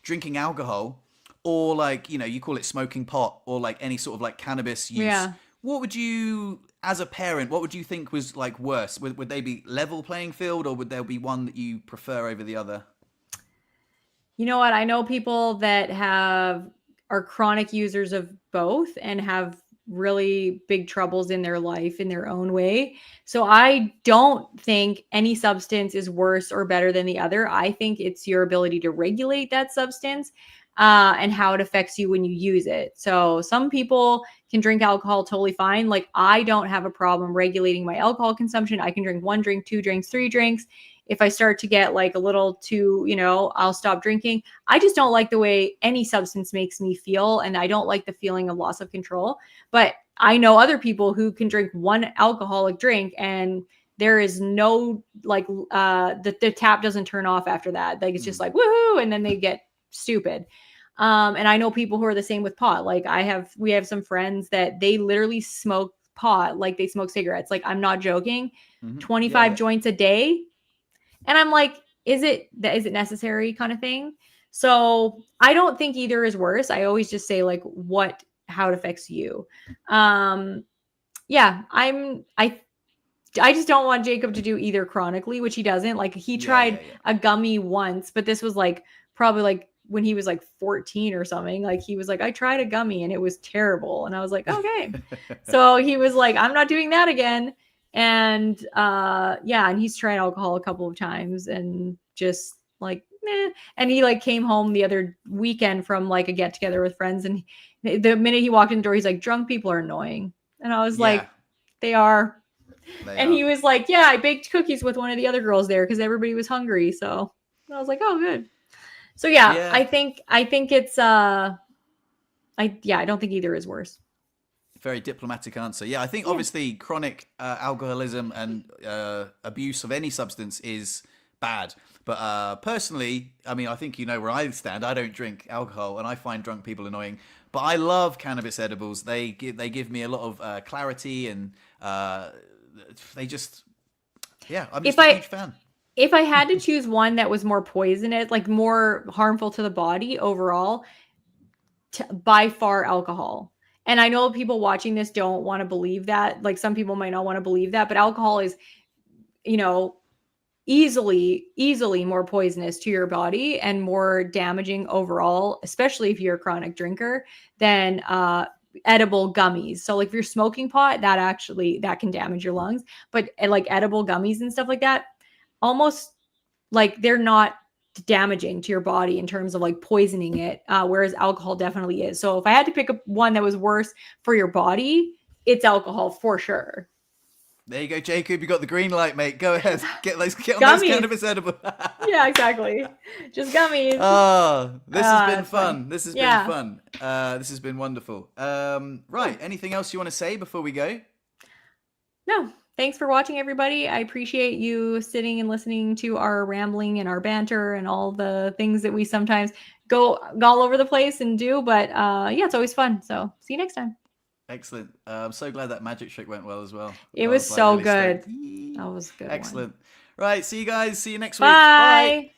S1: drinking alcohol or like you call it smoking pot or like any sort of like cannabis use, what would you? As a parent, what would you think was like worse? Would they be level playing field, or would there be one that you prefer over the other?
S3: You know what? I know people that are chronic users of both and have really big troubles in their life in their own way. So I don't think any substance is worse or better than the other. I think it's your ability to regulate that substance and how it affects you when you use it. So some people can drink alcohol totally fine. Like I don't have a problem regulating my alcohol consumption. I can drink 1 drink, 2 drinks, 3 drinks. If I start to get like a little too, I'll stop drinking. I just don't like the way any substance makes me feel. And I don't like the feeling of loss of control. But I know other people who can drink 1 alcoholic drink and there is no like the tap doesn't turn off after that. Like it's just like woohoo, and then they get stupid. And I know people who are the same with pot. Like we have some friends that they literally smoke pot, like they smoke cigarettes. Like I'm not joking, 25 joints a day. And I'm like, is it necessary kind of thing? So I don't think either is worse. I always just say like how it affects you. I just don't want Jacob to do either chronically, which he doesn't. Like he tried a gummy once, but this was like probably like when he was like 14 or something. Like he was like, I tried a gummy and it was terrible. And I was like, okay. So he was like, I'm not doing that again. And and he's tried alcohol a couple of times and just like, meh. And he like came home the other weekend from like a get together with friends. And the minute he walked in the door, he's like, drunk people are annoying. And I was like, they are. He was like, yeah, I baked cookies with one of the other girls there because everybody was hungry. So I was like, oh, good. So I think it's I don't think either is worse.
S1: Very diplomatic answer. Yeah, I think obviously chronic alcoholism and abuse of any substance is bad. But personally, I mean, I think you know where I stand. I don't drink alcohol, and I find drunk people annoying. But I love cannabis edibles. They give me a lot of clarity, and they just, I'm just a huge fan.
S3: If I had to choose one that was more poisonous, like more harmful to the body overall, by far alcohol. And I know people watching this don't want to believe that. Like some people might not want to believe that, but alcohol is, easily more poisonous to your body and more damaging overall, especially if you're a chronic drinker, than edible gummies. So like if you're smoking pot, that can damage your lungs. But like edible gummies and stuff like that, almost like they're not damaging to your body in terms of like poisoning it, whereas alcohol definitely is. So if I had to pick one that was worse for your body, it's alcohol for sure.
S1: There you go, Jacob. You got the green light, mate. Go ahead. Get on those
S3: Gummies.
S1: cannabis edible.
S3: Yeah, exactly. Just gummies.
S1: Oh, this has been
S3: that's funny.
S1: fun. This has
S3: Yeah.
S1: been fun. This has been wonderful. Right. Anything else you want to say before we go?
S3: No, thanks for watching, everybody. I appreciate you sitting and listening to our rambling and our banter and all the things that we sometimes go all over the place and do. But yeah, it's always fun. So see you next time.
S1: Excellent. I'm so glad that magic trick went well as well.
S3: It
S1: I
S3: was
S1: like,
S3: so
S1: really
S3: good.
S1: stoked.
S3: That was a good.
S1: Excellent. Right. See you guys. See you next week.
S3: Bye.
S1: Bye.